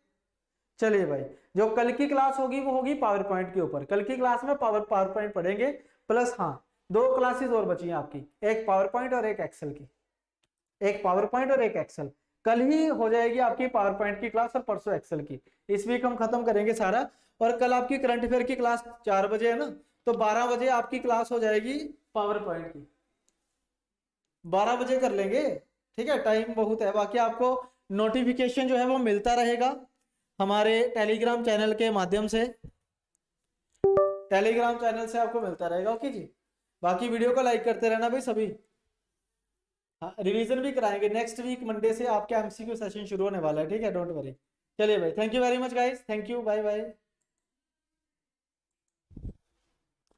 चलिए भाई, जो कल की क्लास होगी वो होगी पावर पॉइंट के ऊपर। कल की क्लास में पावर पॉइंट पढ़ेंगे, प्लस हाँ 2 क्लासेस और बची हैं आपकी, एक पावर पॉइंट और एक एक्सेल की, एक पावर पॉइंट और एक एक्सेल। कल ही हो जाएगी आपकी पावर पॉइंट की क्लास और परसों एक्सेल की। इस वीक हम खत्म करेंगे सारा। और कल आपकी करंट अफेयर की क्लास 4 बजे है ना, तो 12 बजे आपकी क्लास हो जाएगी पावर पॉइंट की, 12 बजे कर लेंगे, ठीक है। टाइम बहुत है, बाकी आपको नोटिफिकेशन जो है वो मिलता रहेगा हमारे टेलीग्राम चैनल के माध्यम से, टेलीग्राम चैनल से आपको मिलता रहेगा, ओके जी। बाकी वीडियो को लाइक करते रहना भाई सभी। हाँ, रिवीजन भी कराएंगे नेक्स्ट वीक मंडे से, आपके MCQ सेशन शुरू होने वाला है, ठीक है, डोंट वरी। चलिए भाई, thank you very much guys, thank you, bye bye.